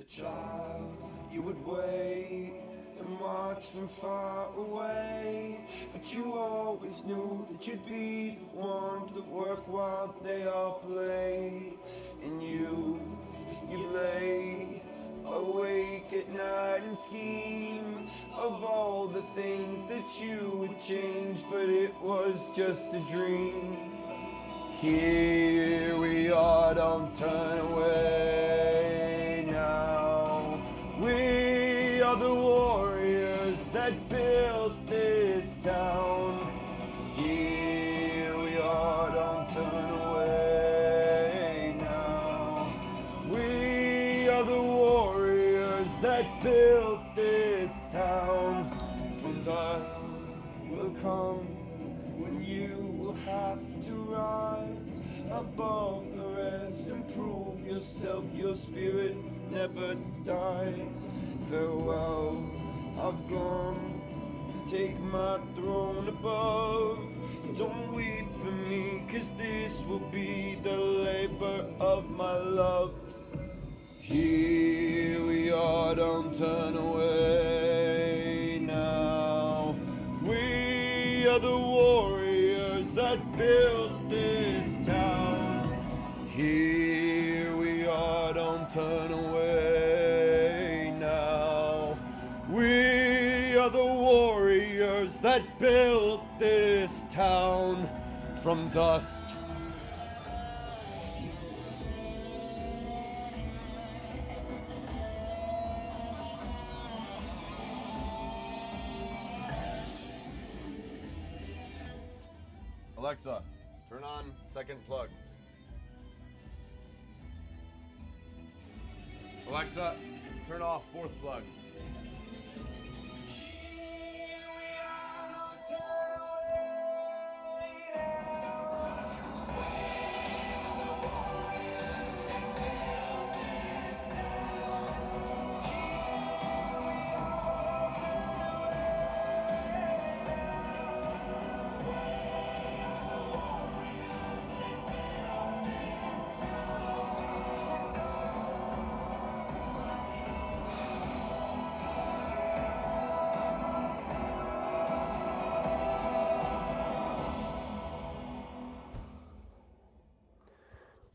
child, you would wait and watch from far away, but you always knew that you'd be the one to work while they all play. And you lay awake at night and scheme of all the things that you would change, but it was just a dream. Here we are, don't turn away now. We are the warriors that built this town. Here we are, don't turn away now. We are the warriors that built this town. From dust will come when you will have to rise above the rest and prove yourself. Your spirit never dies. Farewell, I've gone to take my throne above. Don't weep for me, 'cause this will be the labor of my love. Here we are, don't turn away now. We are the warriors that built this town. Here we are, don't turn away now. We are the warriors that built this town from dust. Alexa, turn on second plug. Alexa, turn off fourth plug.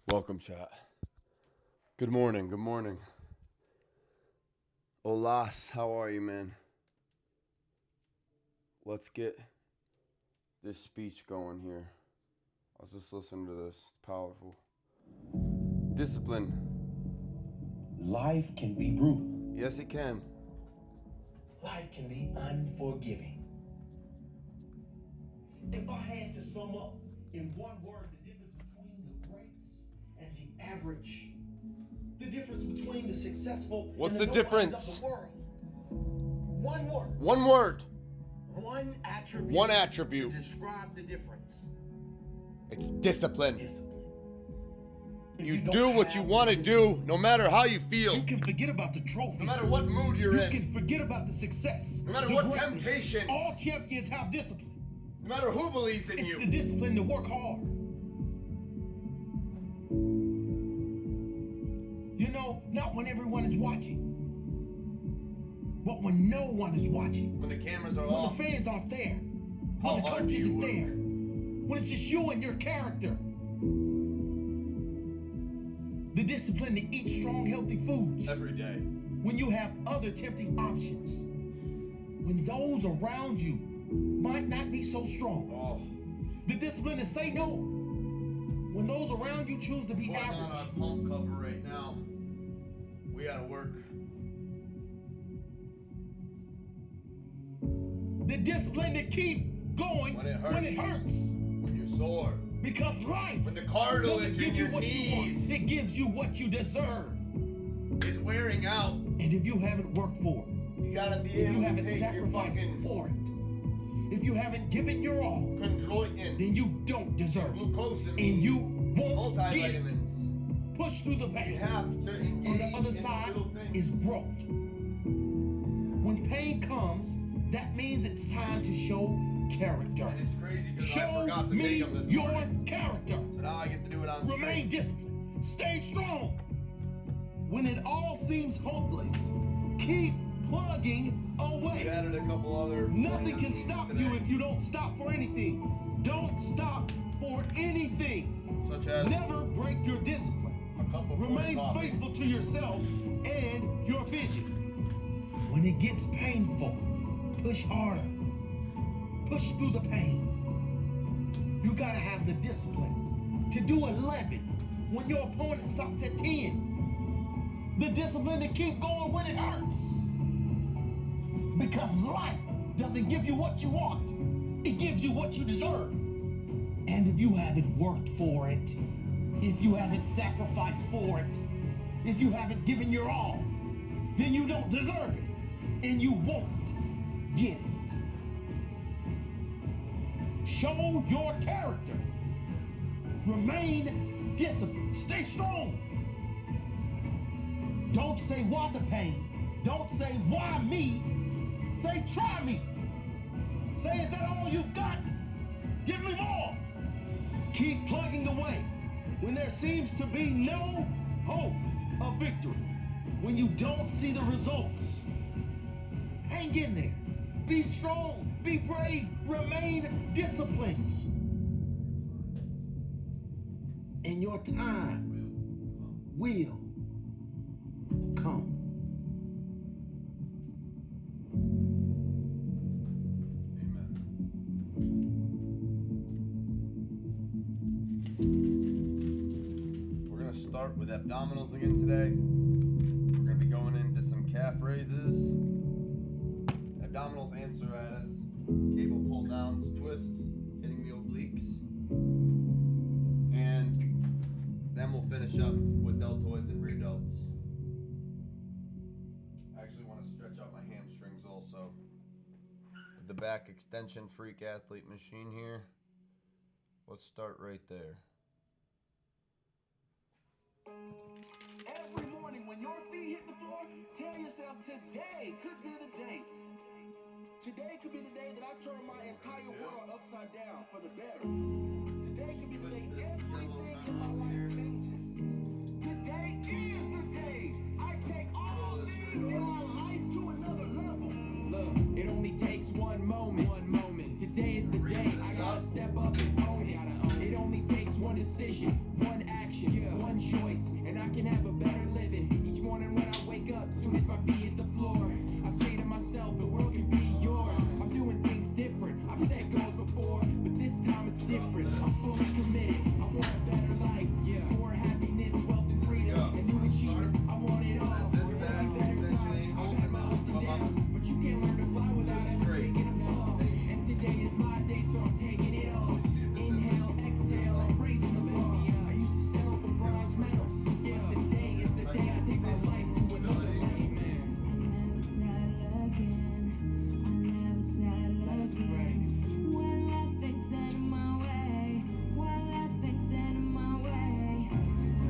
Welcome, chat. Good morning, good morning. Olas, how are you, man? Let's get this speech going here. I was just listening to this. It's powerful. Discipline. Life can be brutal. Yes, it can. Life can be unforgiving. If I had to sum up in one word the difference between the greats and the average, the difference between the successful What's and the the nobodies difference? of the world. One word. One word. One attribute. One attribute. To describe the difference. It's discipline. Discipline. If You don't do what you have want to discipline, do, no matter how you feel. you can forget about the trophy. No matter what mood you're You in. can forget about the success. No matter the what greatness. temptations. All champions have discipline. No matter who believes in It's you. the discipline to work hard. You know, not when everyone is watching, but when no one is watching. When the cameras are When off. the fans aren't there. How When the hard coach do you isn't work? there. When it's just you and your character. The discipline to eat strong, healthy foods. Every day. When you have other tempting options. When those around you might not be so strong. Oh. The discipline to say no. When those around you choose to be Putting on our average. pump cover right now. We gotta work. The discipline to keep going When it hurts. When you're sore. Because life When the doesn't cartilage give in you your what you want. knees It gives you what you deserve. is wearing out. And if you haven't worked for it, You gotta be if you able to haven't take your sacrificed fucking for it, if you haven't given your all, chondroitin, then you don't deserve it. glucosamine, And you won't get it. multivitamins. Push through the You pain. have to engage On the other in side little things. is growth. When pain comes, that means it's time to show character. And it's crazy because I Show forgot to me take them this your morning. character. So now I get to do it on Remain stream. disciplined. Stay strong. When it all seems hopeless, keep plugging We away. added a couple other. Nothing can routines stop today, you if you don't stop for anything. Don't stop for anything. such as Never break your discipline. a cup of Remain coffee. faithful to yourself and your vision. When it gets painful, push harder. Push through the pain. You gotta have the discipline to do 11 when your opponent stops at 10. The discipline to keep going when it hurts. Because life doesn't give you what you want. It gives you what you deserve. And if you haven't worked for it, if you haven't sacrificed for it, if you haven't given your all, then you don't deserve it. And you won't get it. Show your character. Remain disciplined. Stay strong. Don't say why the pain. Don't say why me. Say try me. Say is that all you've got? Give me more. Keep plugging away when there seems to be no hope of victory. When you don't see the results, hang in there. Be strong. Be brave. Remain disciplined. And your time will come. We're gonna start with abdominals again today. We're gonna be going into some calf raises, abdominals and serratus, cable pull downs, twists, hitting the obliques, and then we'll finish up with deltoids and rear delts. I actually want to stretch out my hamstrings also. With the back extension freak athlete machine here. Let's start right there. Every morning when your feet hit the floor, tell yourself today could be the day. Today could be the day that I turn my entire world upside down for the better. Today could be the day everything in my life changes. Today is the day I take all things in my life to another level. Look, it only takes one moment. Today is the day. I gotta step up and own it. It only takes one decision, one action, one choice, and I can have a better living. Each morning when I wake up, soon as my feet hit the floor, I say to myself, the world can be yours. I'm doing things different. I've set goals before, but this time it's different. I'm fully committed. I want a better life, more happiness, wealth, and freedom, and new achievements. I want it all. This back extension ain't I've open, had my ups and downs, but you can't learn to fly without ever taking a fall. And today is my day, so I'm taking it all. Inhale, exhale, I'm raising the bar. I used to settle for bronze medals, but today is the day I take my life to another level. That's right. When life thinks that in my way, when life thinks that in my way,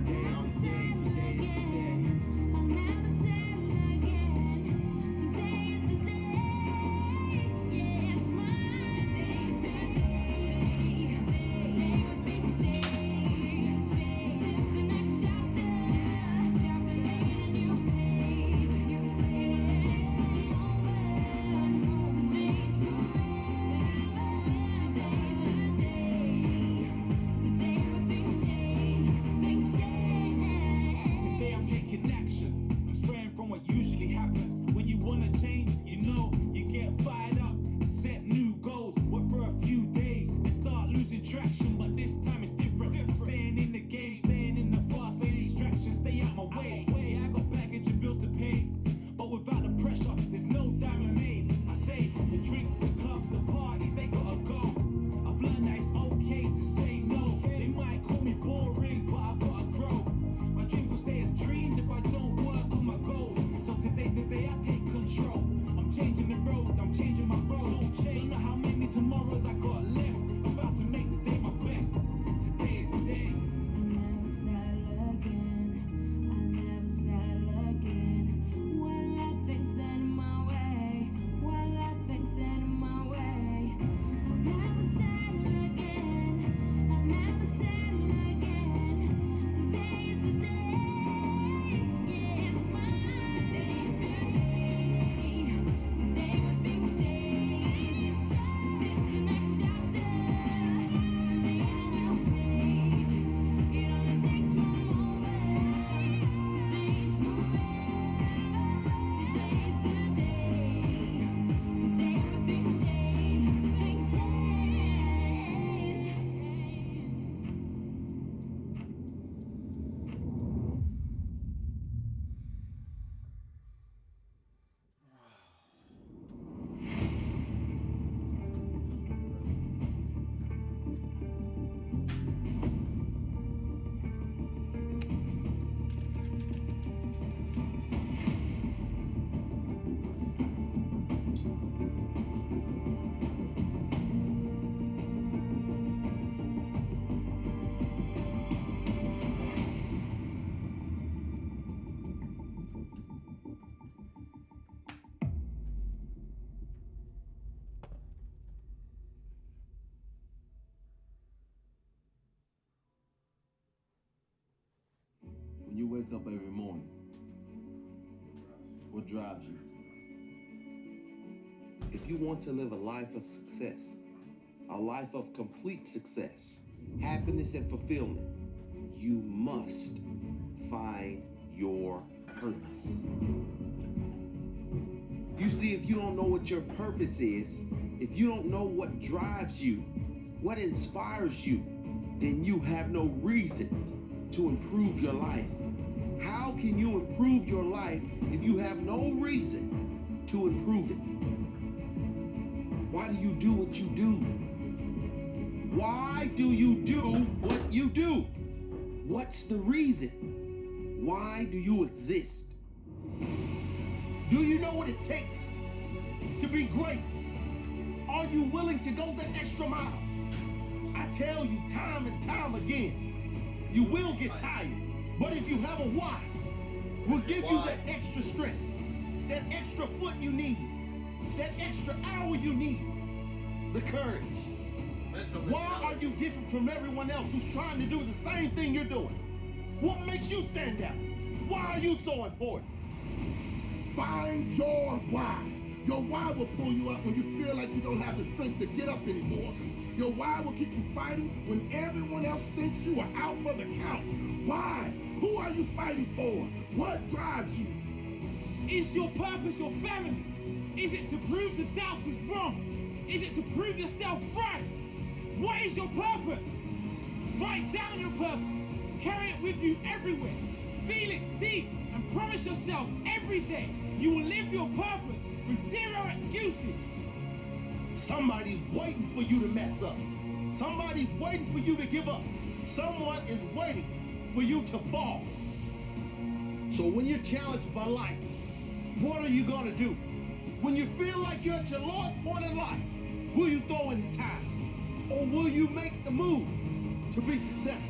Today is the day, today is the day. I never said it again. Today is the day, yeah, it's my day. Today's the day, day with big T. This is the next chapter, laying a new page. It takes me over to change forever. Today is the day, the day when things change, things change. Today I'm taking action. I'm straying from what usually happens. When you wanna change, you know, you get fired up and set new goals. Work for a few days and start losing traction, but this time it's different. I'm staying in the game, staying in the fast lane distractions, stay out my way. Yeah, I got baggage and bills to pay, but without the pressure, there's no diamond made. I say the drinks, the clubs, the parties, they gotta go. I've learned that it's okay to say no. They might call me boring, but I've gotta grow. My dreams will stay as dreams if I don't work on my goals. So today's the day I take control. I'm changing the roads, I'm changing my road. Don't know how many tomorrows I got left. About to make today my best. Today is the day. I never settle again. I never settle again. When life thinks that in my way, when life thinks that in my way, I never settle again. I never settle again. Today is the day, yeah, wake up every morning? What drives you? If you want to live a life of success, a life of complete success, happiness and fulfillment, you must find your purpose. You see, if you don't know what your purpose is, if you don't know what drives you, what inspires you, then you have no reason to improve your life. How can you improve your life if you have no reason to improve it? Why do you do what you do? Why do you do what you do? What's the reason? Why do you exist? Do you know what it takes to be great? Are you willing to go the extra mile? I tell you time and time again, you will get tired. But if you have a why, we'll give you that extra strength, that extra foot you need, that extra hour you need, the courage. Why are you different from everyone else who's trying to do the same thing you're doing? What makes you stand out? Why are you so important? Find your why. Your why will pull you up when you feel like you don't have the strength to get up anymore. Your why will keep you fighting when everyone else thinks you are out for the count. Why? Who are you fighting for? What drives you? Is your purpose your family? Is it to prove the doubters wrong? Is it to prove yourself right? What is your purpose? Write down your purpose. Carry it with you everywhere. Feel it deep and promise yourself every day you will live your purpose with zero excuses. Somebody's waiting for you to mess up. Somebody's waiting for you to give up. Someone is waiting for you to fall. So when you're challenged by life, what are you gonna do? When you feel like you're at your lowest point in life, will you throw in the towel? Or will you make the moves to be successful?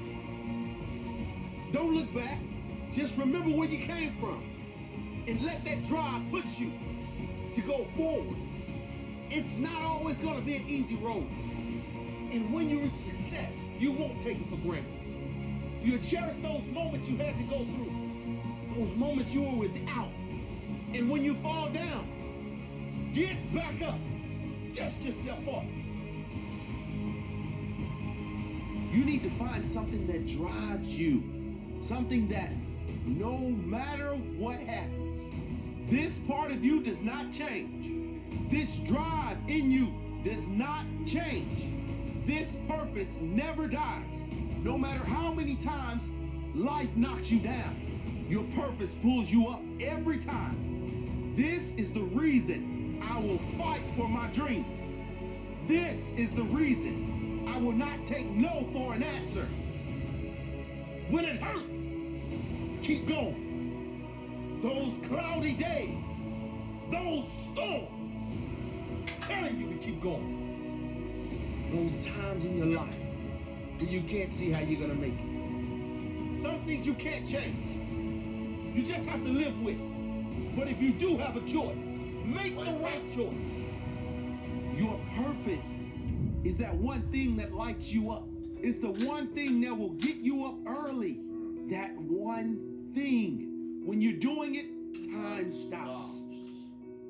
Don't look back. Just remember where you came from. And let that drive push you to go forward. It's not always gonna be an easy road. And when you reach success, you won't take it for granted. You'll cherish those moments you had to go through. Those moments you were without. And when you fall down, get back up. Dust yourself up. You need to find something that drives you. Something that no matter what happens, this part of you does not change. This drive in you does not change. This purpose never dies. No matter how many times life knocks you down, your purpose pulls you up every time. This is the reason I will fight for my dreams. This is the reason I will not take no for an answer. When it hurts, keep going. Those cloudy days, those storms, telling you to keep going. Those times in your life when you can't see how you're gonna make it. Some things you can't change. You just have to live with it. But if you do have a choice, make the right choice. Your purpose is that one thing that lights you up. It's the one thing that will get you up early. That one thing. When you're doing it, time stops.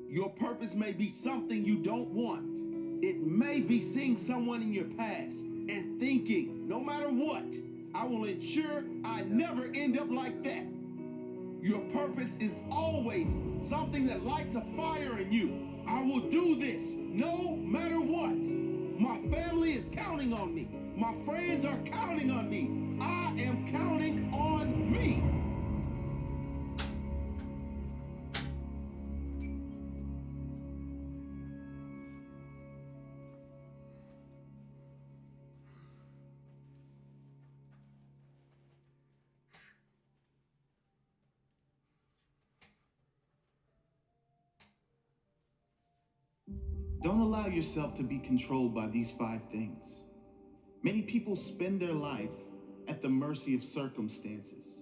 Your purpose may be something you don't want. It may be seeing someone in your past and thinking, no matter what, I will ensure I never end up like that. Your purpose is always something that lights a fire in you. I will do this no matter what. My family is counting on me. My friends are counting on me. I am counting on me. Don't allow yourself to be controlled by these 5 things. Many people spend their life at the mercy of circumstances,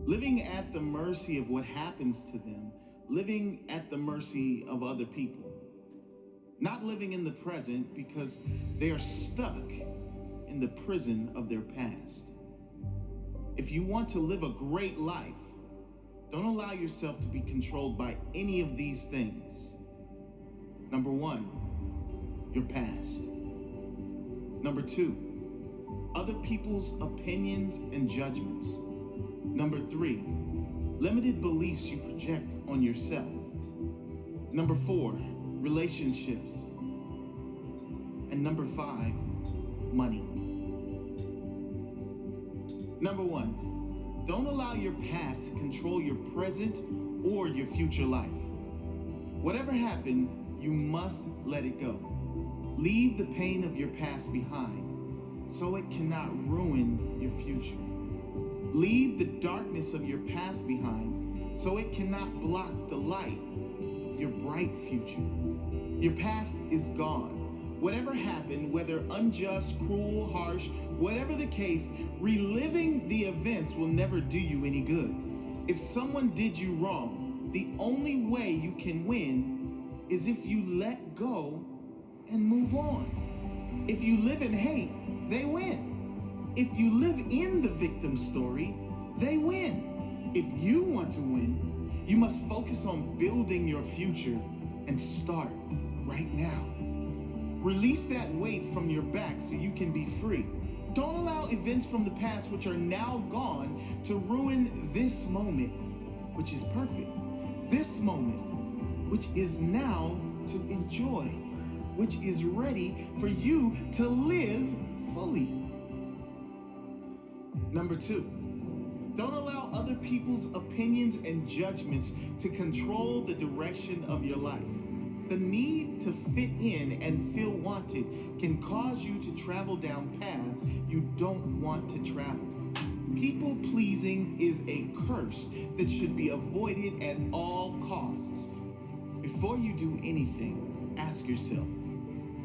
living at the mercy of what happens to them, living at the mercy of other people, not living in the present because they are stuck in the prison of their past. If you want to live a great life, Don't allow yourself to be controlled by any of these things. Number one, your past. Number two, other people's opinions and judgments. Number three, limited beliefs you project on yourself. Number four, relationships. And number five, money. Number one, don't allow your past to control your present or your future life. Whatever happened, you must let it go. Leave the pain of your past behind so it cannot ruin your future. Leave the darkness of your past behind so it cannot block the light of your bright future. Your past is gone. Whatever happened, whether unjust, cruel, harsh, whatever the case, reliving the events will never do you any good. If someone did you wrong, the only way you can win is if you let go and move on. If you live in hate, they win. If you live in the victim story, they win. If you want to win, you must focus on building your future and start right now. Release that weight from your back so you can be free. Don't allow events from the past which are now gone to ruin this moment, which is perfect. This moment, which is now to enjoy, which is ready for you to live fully. Number two, don't allow other people's opinions and judgments to control the direction of your life. The need to fit in and feel wanted can cause you to travel down paths you don't want to travel. People pleasing is a curse that should be avoided at all costs. Before you do anything, ask yourself,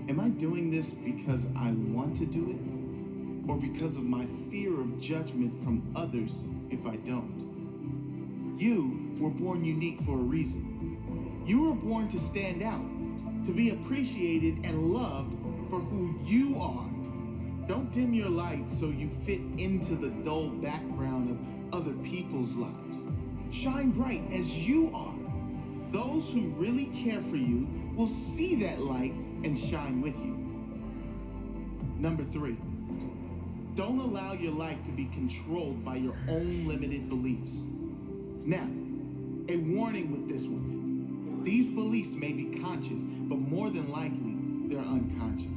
am I doing this because I want to do it, or because of my fear of judgment from others if I don't? You were born unique for a reason. You were born to stand out, to be appreciated and loved for who you are. Don't dim your light so you fit into the dull background of other people's lives. Shine bright as you are. Those who really care for you will see that light and shine with you. Number three, don't allow your life to be controlled by your own limited beliefs. Now, a warning with this one. These beliefs may be conscious, but more than likely, they're unconscious.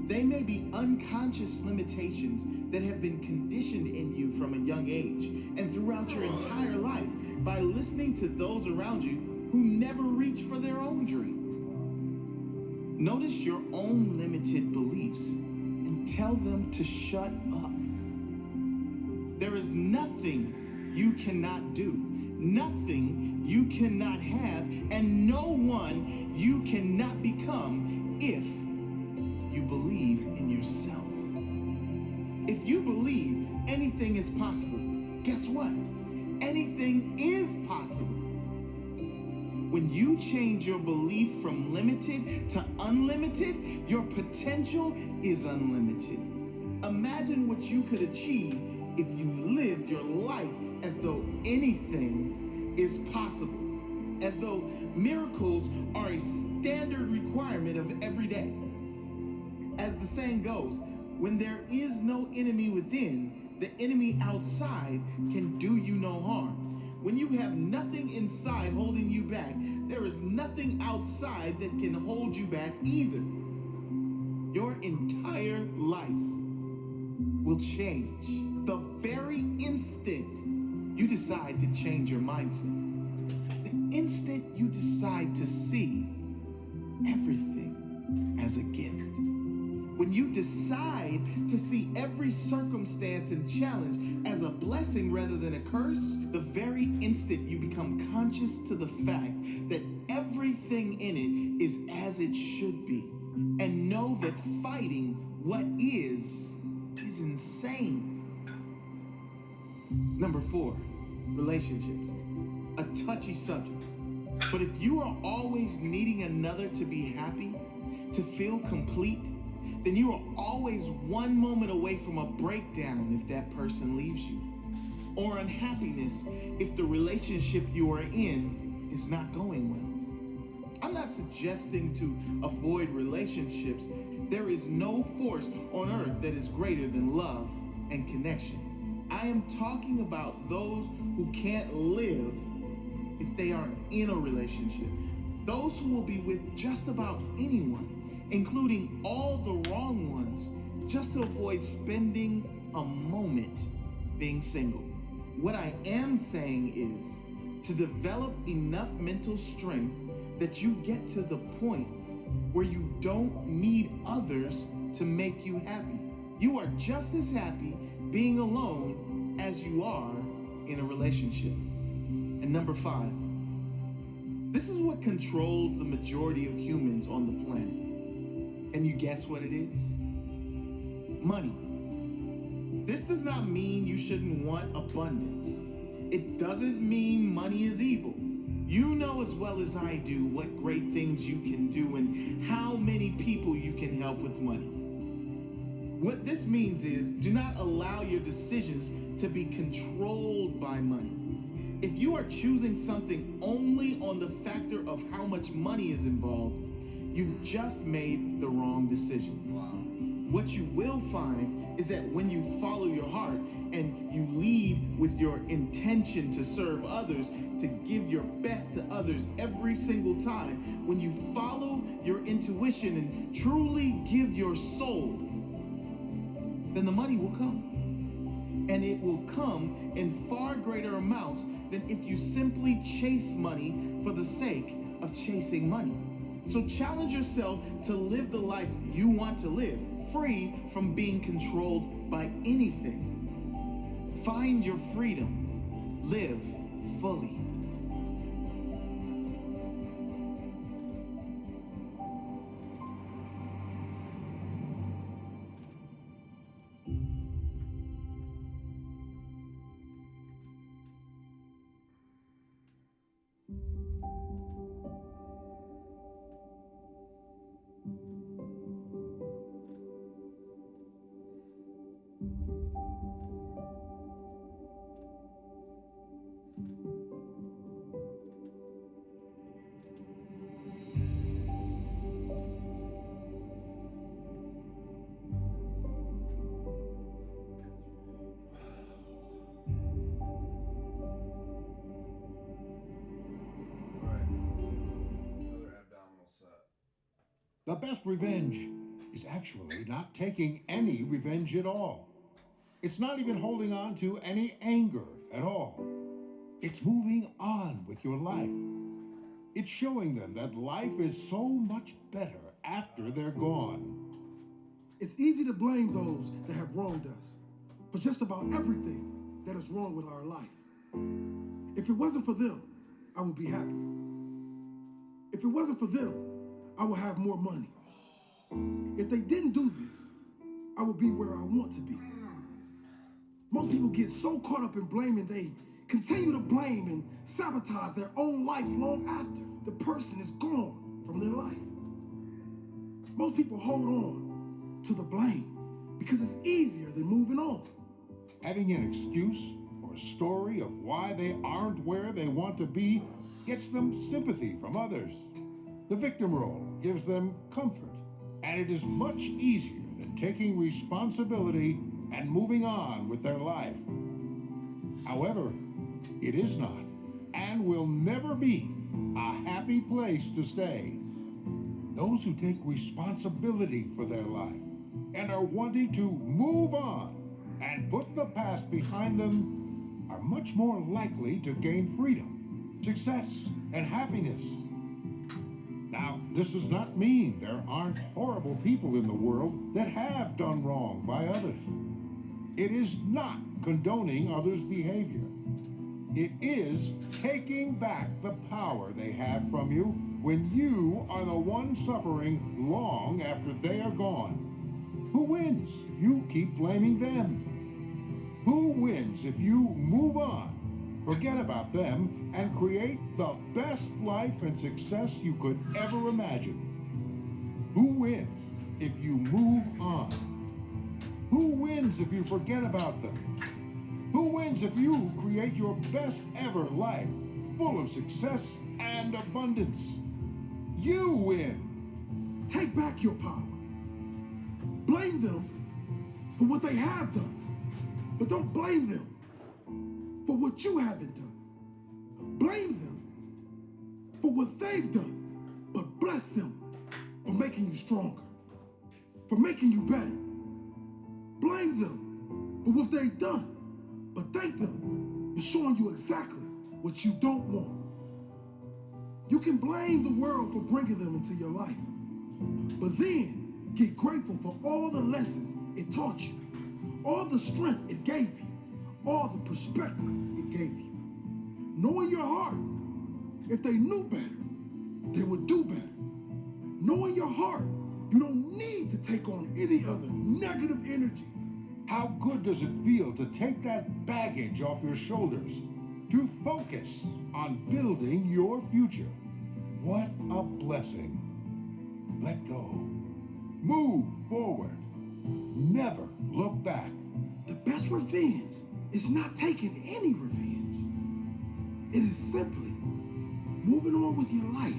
They may be unconscious limitations that have been conditioned in you from a young age and throughout your entire life by listening to those around you who never reach for their own dream. Notice your own limited beliefs and tell them to shut up. There is nothing you cannot do, nothing you cannot have, and no one you cannot become if you believe in yourself. If you believe anything is possible, guess what? Anything is possible. When you change your belief from limited to unlimited, your potential is unlimited. Imagine what you could achieve if you lived your life as though anything is possible, as though miracles are a standard requirement of every day. As the saying goes, when there is no enemy within, the enemy outside can do you no harm. When you have nothing inside holding you back, there is nothing outside that can hold you back either. Your entire life will change the very instant you decide to change your mindset. The instant you decide to see everything as a gift. When you decide to see every circumstance and challenge as a blessing rather than a curse, the very instant you become conscious to the fact that everything in it is as it should be, and know that fighting what is insane. Number four, relationships. A touchy subject. But if you are always needing another to be happy, to feel complete, then you are always one moment away from a breakdown if that person leaves you. or unhappiness if the relationship you are in is not going well. I'm not suggesting to avoid relationships. There is no force on earth that is greater than love and connection. I am talking about those who can't live if they are in a relationship. Those who will be with just about anyone, including all the wrong ones, just to avoid spending a moment being single. What I am saying is to develop enough mental strength that you get to the point where you don't need others to make you happy. You are just as happy being alone as you are in a relationship. And number 5, this is what controls the majority of humans on the planet. And you guess what it is? Money. This does not mean you shouldn't want abundance. It doesn't mean money is evil. You know as well as I do what great things you can do and how many people you can help with money. What this means is, do not allow your decisions to be controlled by money. If you are choosing something only on the factor of how much money is involved, you've just made the wrong decision. What you will find is that when you follow your heart and you lead with your intention to serve others, to give your best to others every single time, when you follow your intuition and truly give your soul, then the money will come. And it will come in far greater amounts than if you simply chase money for the sake of chasing money. So challenge yourself to live the life you want to live, free from being controlled by anything. Find your freedom. Live fully. Alright. Another abdominal set. The best revenge is actually not taking any revenge at all. It's not even holding on to any anger at all. It's moving on with your life. It's showing them that life is so much better after they're gone. It's easy to blame those that have wronged us for just about everything that is wrong with our life. If it wasn't for them, I would be happy. If it wasn't for them, I would have more money. If they didn't do this, I would be where I want to be. Most people get so caught up in blaming, they continue to blame and sabotage their own life long after the person is gone from their life. Most people hold on to the blame because it's easier than moving on. Having an excuse or a story of why they aren't where they want to be gets them sympathy from others. The victim role gives them comfort, and it is much easier than taking responsibility and moving on with their life. However, it is not, and will never be, a happy place to stay. Those who take responsibility for their life and are wanting to move on and put the past behind them are much more likely to gain freedom, success, and happiness. Now, this does not mean there aren't horrible people in the world that have done wrong by others. It is not condoning others' behavior. It is taking back the power they have from you when you are the one suffering long after they are gone. Who wins if you keep blaming them? Who wins if you move on, forget about them, and create the best life and success you could ever imagine? Who wins if you move on? Who wins if you forget about them? Who wins if you create your best ever life, full of success and abundance? You win. Take back your power. Blame them for what they have done, but don't blame them for what you haven't done. Blame them for what they've done, but bless them for making you stronger, for making you better. Blame them for what they've done, but thank them for showing you exactly what you don't want. You can blame the world for bringing them into your life, but then get grateful for all the lessons it taught you, all the strength it gave you, all the perspective it gave you. Know in your heart, if they knew better, they would do better. Know in your heart, you don't need to take on any other negative energy. How good does it feel to take that baggage off your shoulders, to focus on building your future? What a blessing. Let go. Move forward. Never look back. The best revenge is not taking any revenge. It is simply moving on with your life,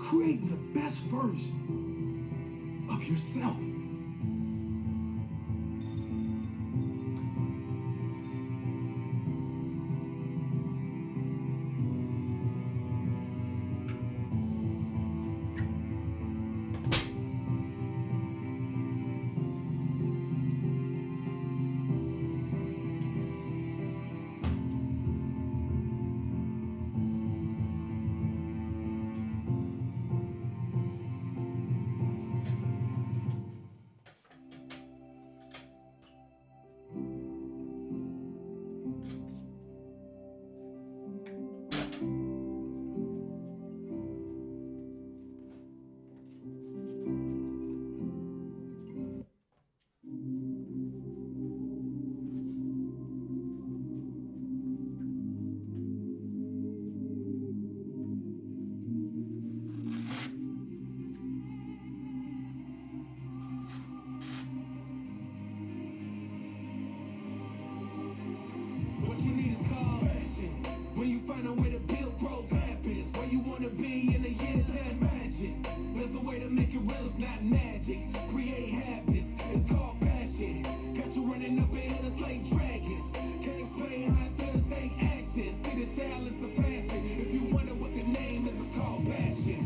creating the best version of yourself. What you need is called passion. When you find a way to build growth happens. Where you wanna be in a year, just imagine. There's a way to make it real, it's not magic. Create habits, it's called passion. Got you running up a hill that's like dragons. Can't explain how it feels to take action. See the chalice of passion. If you wonder what the name is, it's called passion.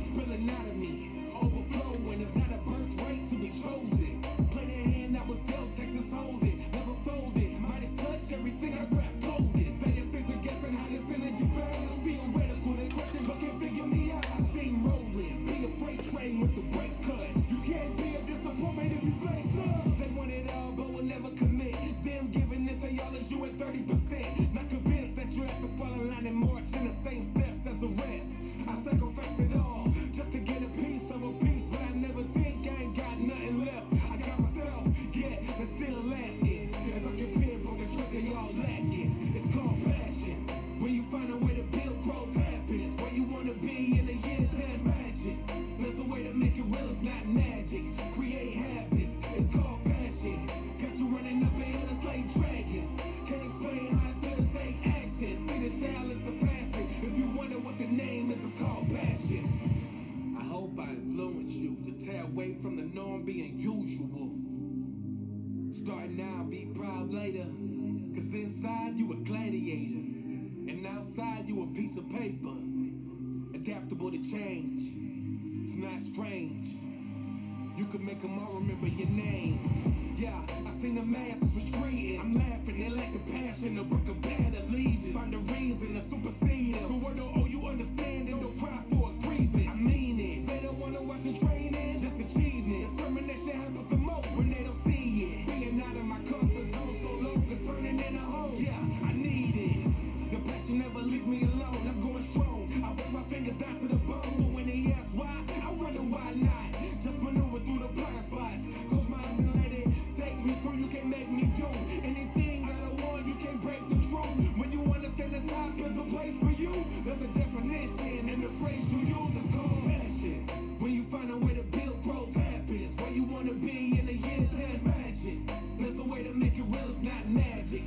Spilling out of me, overflowing. It's not a birthright to be chosen. Play the hand that was dealt, Texas hold it. Never folded, Midas touch everything I rap coded. They just think they're guessing how this energy fails. Theoretical, they question but can't figure me out. I steam rolling, be a freight train with the brakes cut. You can't be a disappointment if you play up. They want it all but will never commit. Them giving it to y'all as you at 30%. Not convinced that you have to fall in line and march in the same steps as the rest. I sacrificed it all just to get a piece of a piece, but I never think I ain't got nothing left. I got myself, yeah, that's still lasting. If I can pinpoint the trick they all lacking, it's called passion. When you find a way to build growth happens. Where you wanna be in a year, just imagine. There's a way to make it real, it's not magic. Create habits, it's called passion. Got you running up a hill that's like dragons. Can't explain how it feels to take action. See the chalice of passion. If you wonder what the name is, it's called passion. I hope I influence you to tear away from the norm being usual. Start now, be proud later. Cause inside you a gladiator. And outside you a piece of paper. Adaptable to change. It's not strange. You could make them all remember your name. Yeah, I seen the masses retreating. I'm laughing, they lack the passion to break a bad allegiance. Find a reason to supersede them. The word don't owe you understanding, don't cry for a grievance. I mean it. They don't wanna watch the training, just achievement. Determination happens the most when they don't see it. Being out of my comfort zone so long, it's turning into home. Yeah, I need it. The passion never leaves me alone. I'm going strong. I work my fingers down to the bone. So when they ask why, I wonder why not. Just maneuver through the blind spots. Close my eyes and let it take me through. You can't make me do anything that I want. You can't break the truth. When you understand the top is the place for you, there's a definition and the phrase you use is called passion. When you find a way to build growth happens. Where you wanna be in a year, just imagine. There's a way to make it real, it's not magic.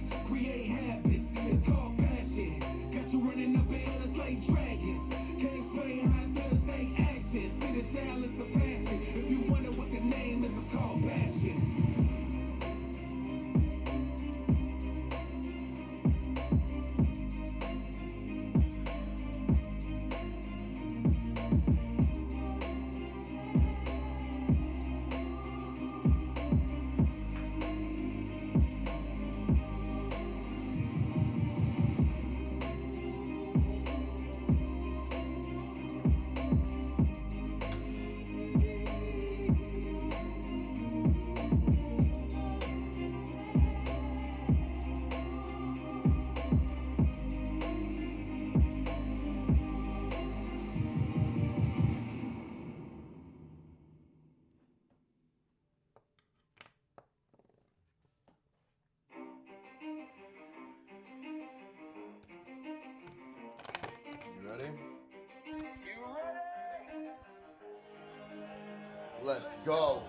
Let's go.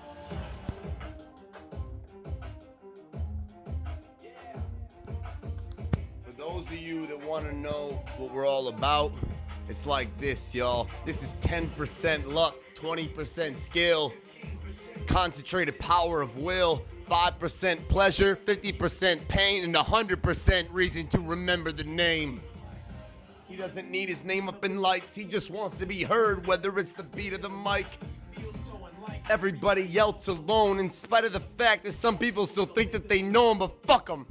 For those of you that want to know what we're all about, it's like this, y'all. This is 10% luck, 20% skill, concentrated power of will, 5% pleasure, 50% pain, and 100% reason to remember the name. He doesn't need his name up in lights, he just wants to be heard, whether it's the beat of the mic. Everybody yells alone, in spite of the fact that some people still think that they know him, but fuck them.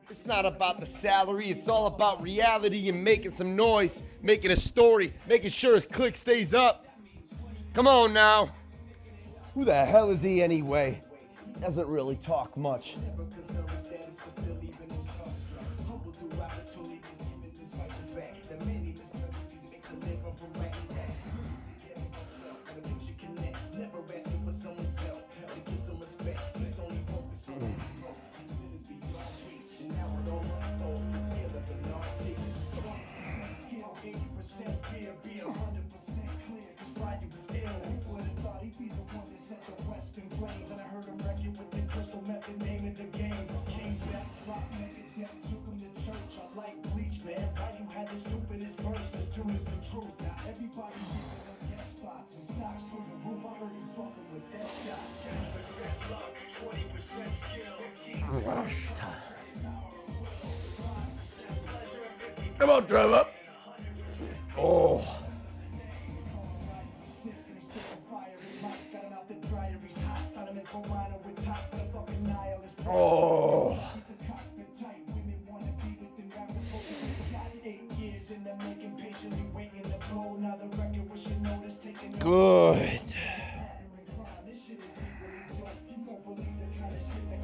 It's not about the salary, it's all about reality and making some noise, making a story, making sure his click stays up. Come on now. Who the hell is he anyway? Doesn't really talk much. Come on, Trevor. Oh. Oh. Good.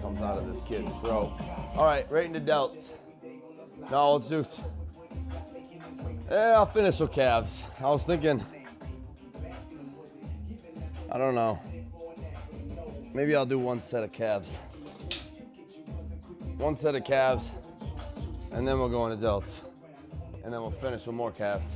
Comes out of this kid's throat. All right, right into delts. No, let's do. Yeah, I'll finish with calves. I was thinking, I don't know. Maybe I'll do one set of calves. One set of calves, and then we'll go into delts. And then we'll finish with more calves.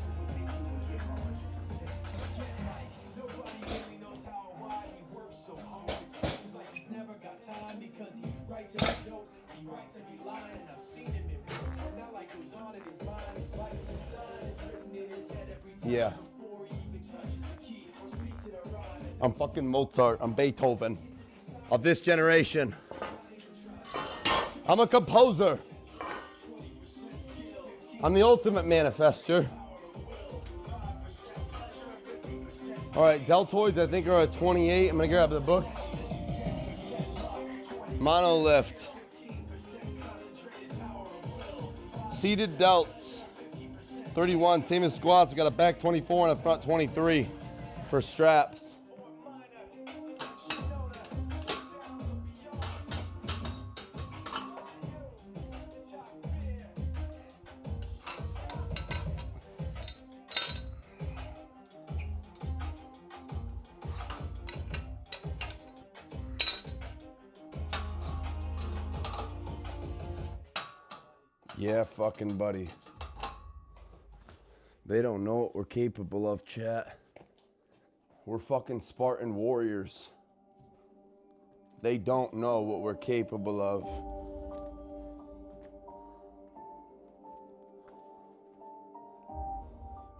Yeah. I'm fucking Mozart. I'm Beethoven of this generation. I'm a composer. I'm the ultimate manifester. All right, deltoids I think are at 28. I'm gonna grab the book. Mono lift. Seated delts. 31, same as squats. We got a back 24 and a front 23 for straps. Yeah, fucking buddy. They don't know what we're capable of, chat. We're fucking Spartan warriors. They don't know what we're capable of.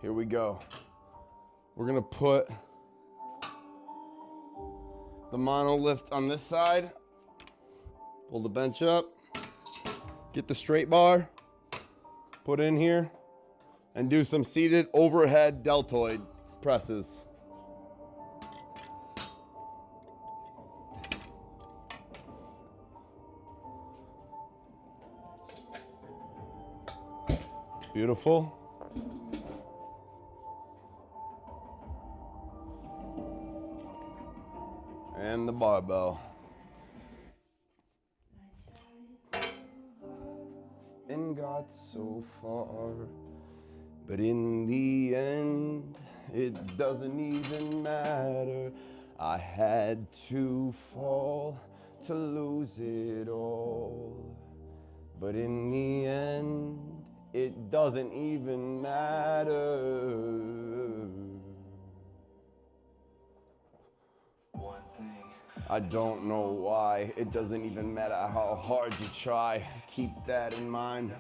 Here we go. We're gonna put the mono lift on this side. Pull the bench up. Get the straight bar. Put in here. And do some seated overhead deltoid presses. Beautiful. And the barbell. And got so far. But in the end, it doesn't even matter. I had to fall to lose it all. But in the end, it doesn't even matter. I don't know why. It doesn't even matter how hard you try. Keep that in mind.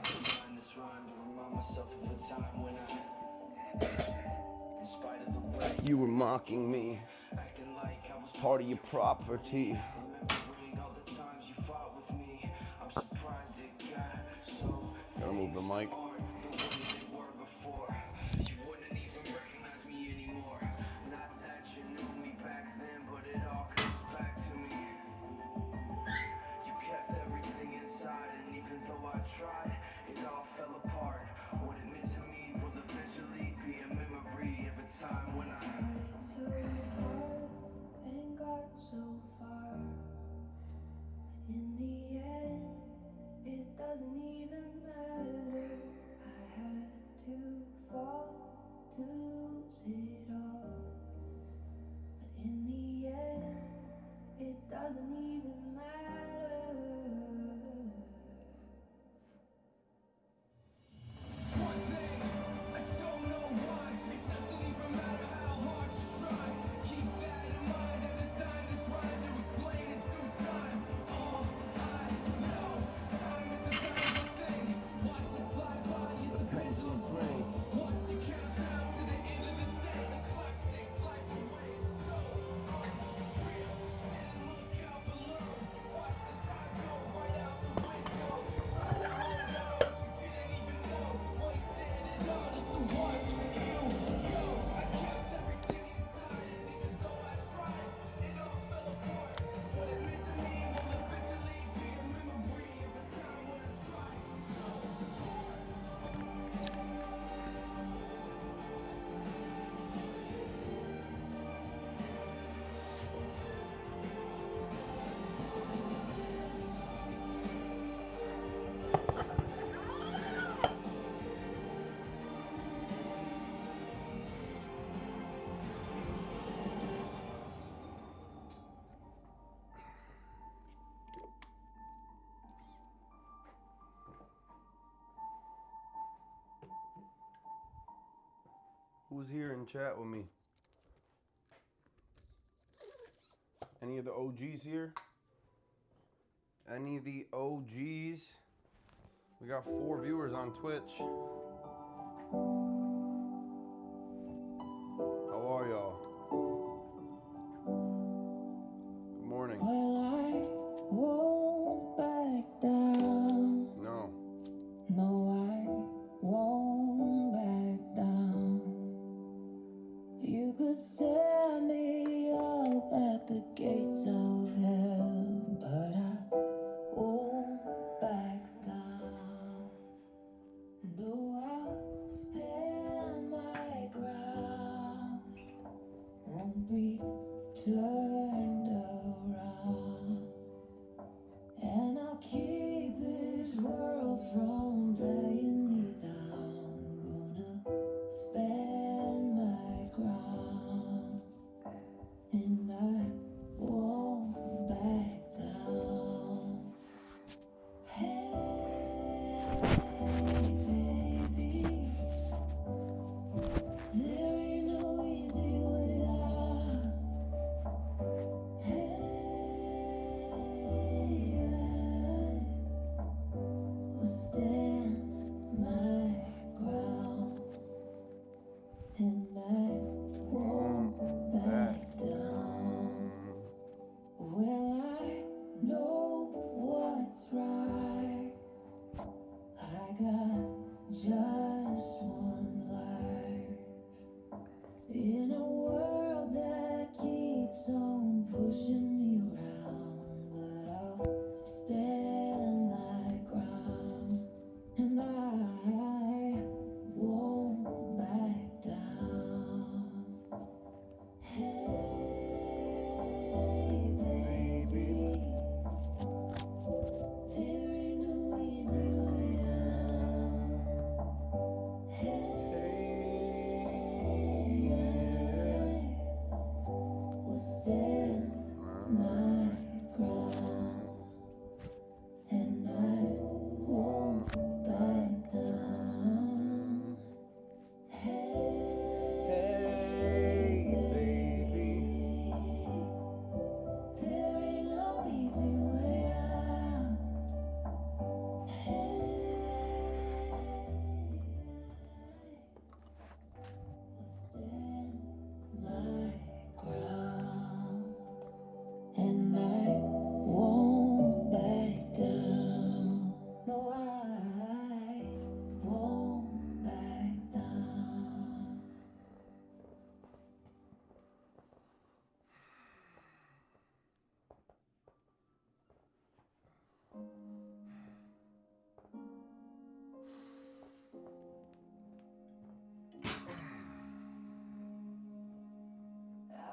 You were mocking me, part of your property. Gotta move the mic. And got so far. In the end, it doesn't even matter. I had to fall to lose it all. But in the end, it doesn't even matter. One thing, I don't know why. It doesn't even matter how hard you try. Keep that in mind. I designed this rhyme to explain in due time. All I know, time is a valuable thing. Watch it fly by as the pendulum swings. Watch it count down to the end of the day. The clock takes life away. It's so unreal. And look out below. Watch the time go right out the window. So I don't know what you didn't even know. Wasted it all just to watch you go. I kept everything inside, and even though I tried, it all fell apart. What it meant to me will eventually be a memory of a time when I tried so hard. Who's here in chat with me? Any of the OGs here? Any of the OGs? We got 4 viewers on Twitch. How are y'all? Good morning. Well, I won't back down. No. No, I won't back down. You could stand me up at the gates of hell, but I won't back down. No, I'll stand my ground. Won't be turned around. And I'll keep this world from dragging me down. Gonna stand my ground, and I won't back down. Hey, baby, there ain't no easy way out. Hey, I will stand my ground, and I won't back down. Well, I know what's right. I got just one life in a world that keeps on pushing me around, but I'll stand my ground, and I won't back down. Hey, baby, there ain't no easy way out. Will stand my ground, and I won't back down. Hey, baby, there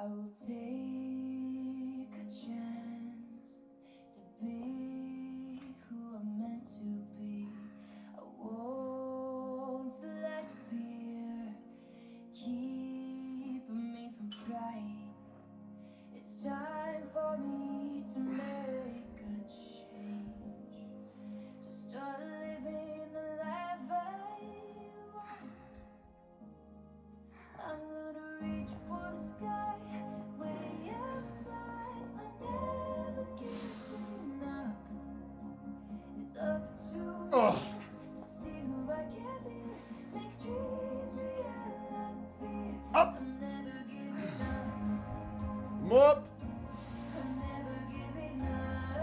I will take a chance to be who I'm meant to be. I won't let fear keep me from trying. It's time for me to make a change, to start living the life I want. I'm gonna reach for the sky, way up high. I'm never giving up. It's up to Ugh. me to see who I can be, make dreams reality. Up. I'm never giving up. Up. I'm never giving up.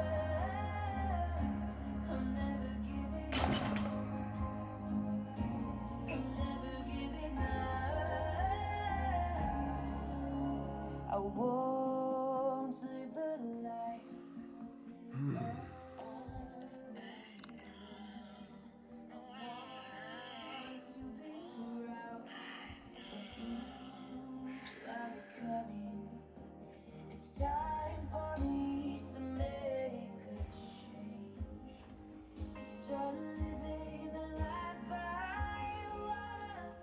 I'm never giving up. I'm never giving up. I won't live the life. To be proud of who I'm becoming. It's time for me to make a change. Start living the life I want.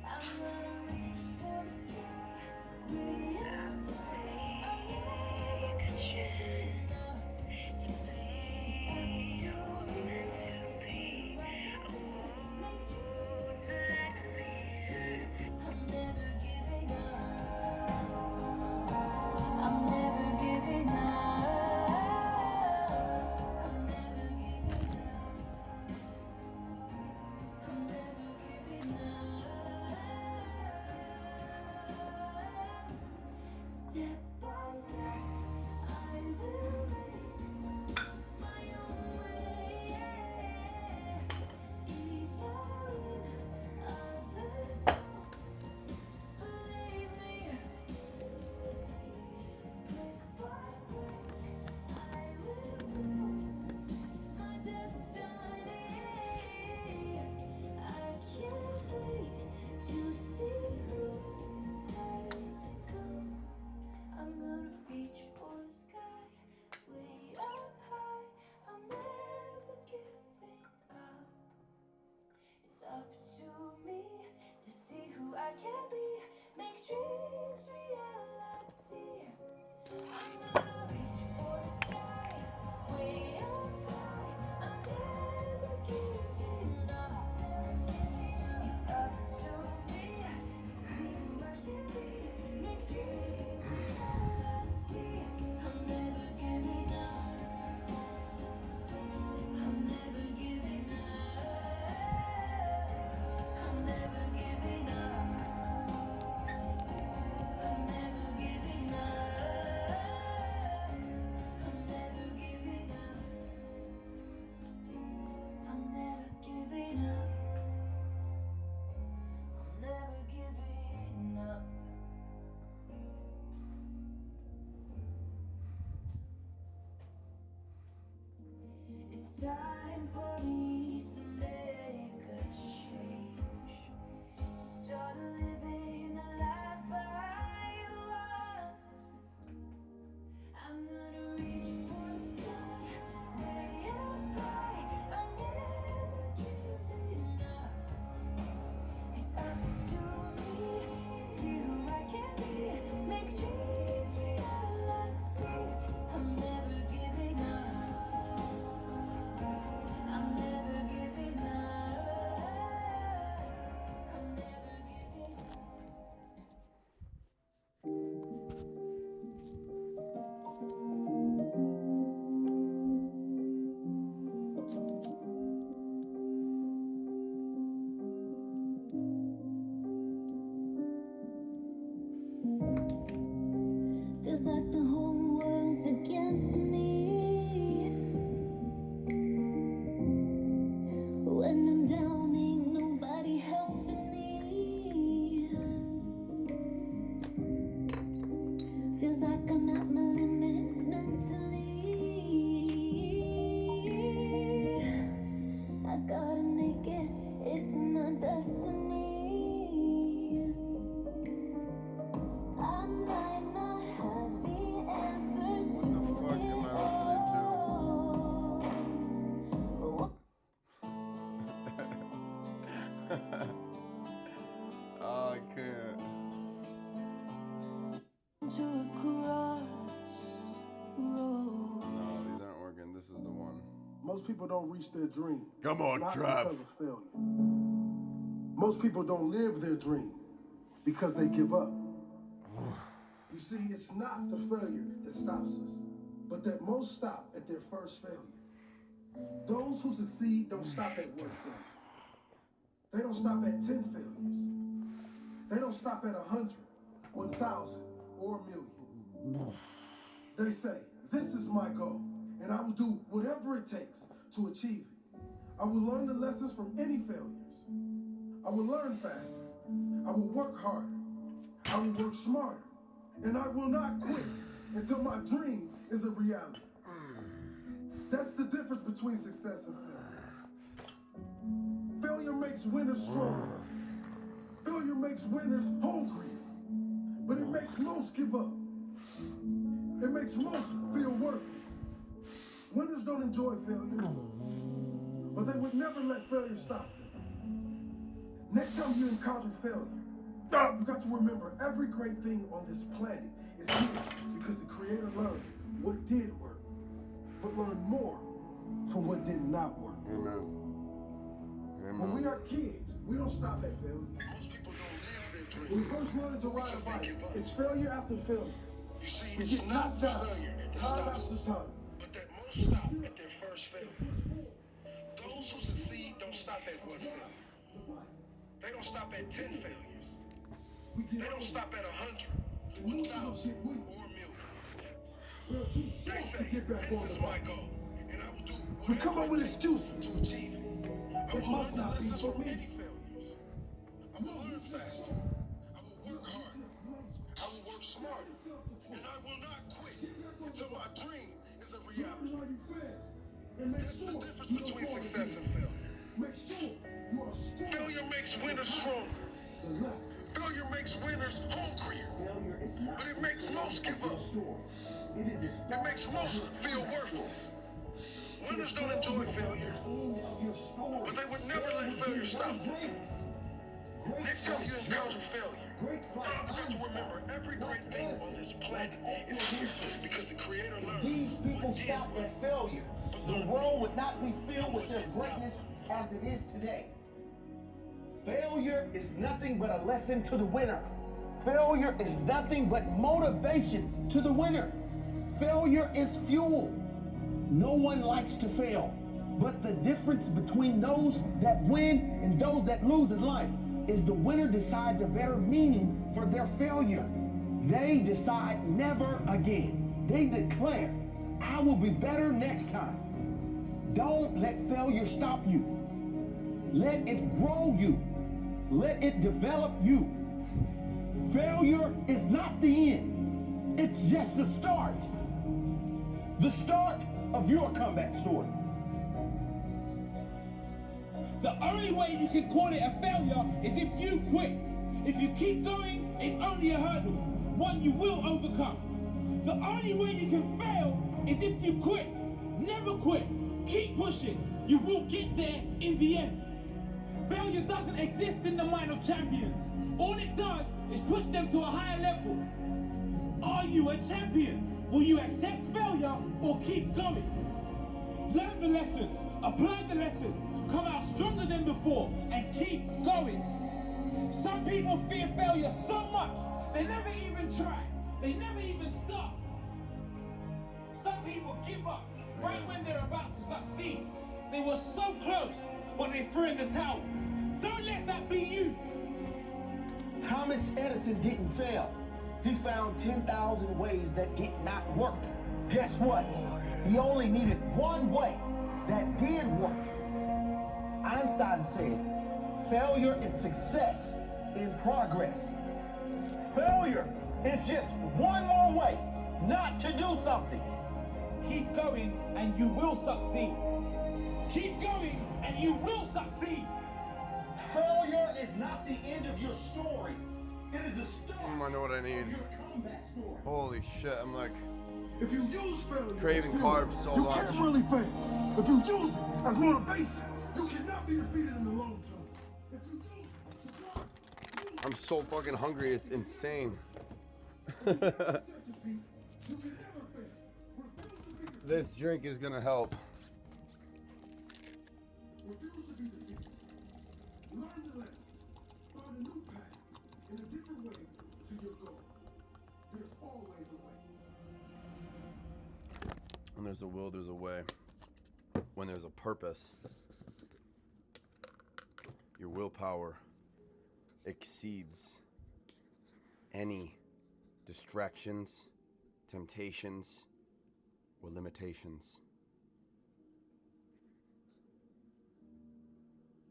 I'm gonna reach for the sky, way up high. I'm never giving up. It's up to me to see who I can be, make dreams reality. I'm never giving up. I'm never giving up. I'm never giving up. I'm never giving up. Step by step, I will make my own way. Even others don't believe me. Brick by brick, I will build my destiny. I can't wait to see who I become. I'm gonna reach for the sky, way up high. I'm never giving up. It's up to me to see who I can be, make dreams reality. I'm gonna reach for the sky, way up high. I'm never giving up. It's up to me to see who I can be, make dreams reality. I'm never giving up. I'm never giving up. I'm never giving up. I'm never giving up. I'm never giving up. I'm never giving up. I'm never giving up. It's time for me to make a change. Start living the life I want. I'm gonna reach for the sky, way up high. I'm never giving up. It's up to me to see who I can be, make dreams reality. I'm never giving up. I'm never giving up. I'm never giving up. Feels like the whole world's against me. When I'm down, ain't nobody helping me. Feels like I'm at my limit mentally. I gotta make it, it's my destiny. to a crossroads. No, these aren't working. This is the one. Most people don't reach their dream. Come on, not Trav. because of failure. Most people don't live their dream because they give up. You see, it's not the failure that stops us, but that most stop at their first failure. Those who succeed don't stop at one failure. They don't stop at 10 failures. They don't stop at 100, 1,000, or a million. They say, this is my goal, and I will do whatever it takes to achieve it. I will learn the lessons from any failures. I will learn faster. I will work harder. I will work smarter. And I will not quit until my dream is a reality. That's the difference between success and failure. Failure makes winners stronger. Failure makes winners hungrier. But it makes most give up. It makes most feel worthless. Winners don't enjoy failure, but they would never let failure stop them. Next time you encounter failure, you got to remember every great thing on this planet is here because the Creator learned what did work, but learned more from what did not work. Amen. Amen. When we are kids, we don't stop at failure. Most people don't live their dream. When we first learn to ride a bike, it's failure after failure. You see, we get knocked down time after time. But that most stop at their first failure. Those who succeed don't stop at one failure. They don't stop at 10 failures. They don't stop at 100, 1,000, or a million. They say, this is my goal, and I will do whatever We come up with excuses. to achieve it. I It will must learn not be lessons for from me. any failures. I will learn faster. I will work harder. I will work smarter. And I will not quit until my dream is a reality. That's the difference between success and failure. Failure makes winners stronger. Failure makes winners hungrier. But it makes most give up. It makes most feel worthless. Winners don't enjoy failure, but they would never let failure stop them. Next time you encounter failure, you got to remember every great thing on this planet is here because the Creator learned. These people stopped at failure. The world would not be filled with their greatness as it is today. Failure is nothing but a lesson to the winner. Failure is nothing but motivation to the winner. Failure is fuel. No one likes to fail. But the difference between those that win and those that lose in life is the winner decides a better meaning for their failure. They decide never again. They declare, I will be better next time. Don't let failure stop you. Let it grow you. Let it develop you. Failure is not the end. It's just the start. The start of your comeback story. The only way you can call it a failure is if you quit. If you keep going, it's only a hurdle, one you will overcome. The only way you can fail is if you quit. Never quit. Keep pushing. You will get there in the end. Failure doesn't exist in the mind of champions. All it does is push them to a higher level. Are you a champion? Will you accept failure or keep going? Learn the lessons, apply the lessons, come out stronger than before, and keep going. Some people fear failure so much, they never even try. They never even start. Some people give up right when they're about to succeed. They were so close, but they threw in the towel. Don't let that be you. Thomas Edison didn't fail. He found 10,000 ways that did not work. Guess what? He only needed one way that did work. Einstein said, failure is success in progress. Failure is just one more way not to do something. Keep going and you will succeed. Keep going and you will succeed. Failure is not the end of your story. It is the start I know what I need. of your comeback story. Holy shit, I'm like If you use failure craving as fuel, carbs so you much. can't really fail. If you use it as motivation, you cannot be defeated in the long term. If you use it to grow, I'm so fucking hungry, it's insane. This drink is gonna help. Refuse to be defeated. Learn the lesson. Find a new path and a different way to your goal. There's always a way. When there's a will, there's a way. When there's a purpose, your willpower exceeds any distractions, temptations, or limitations.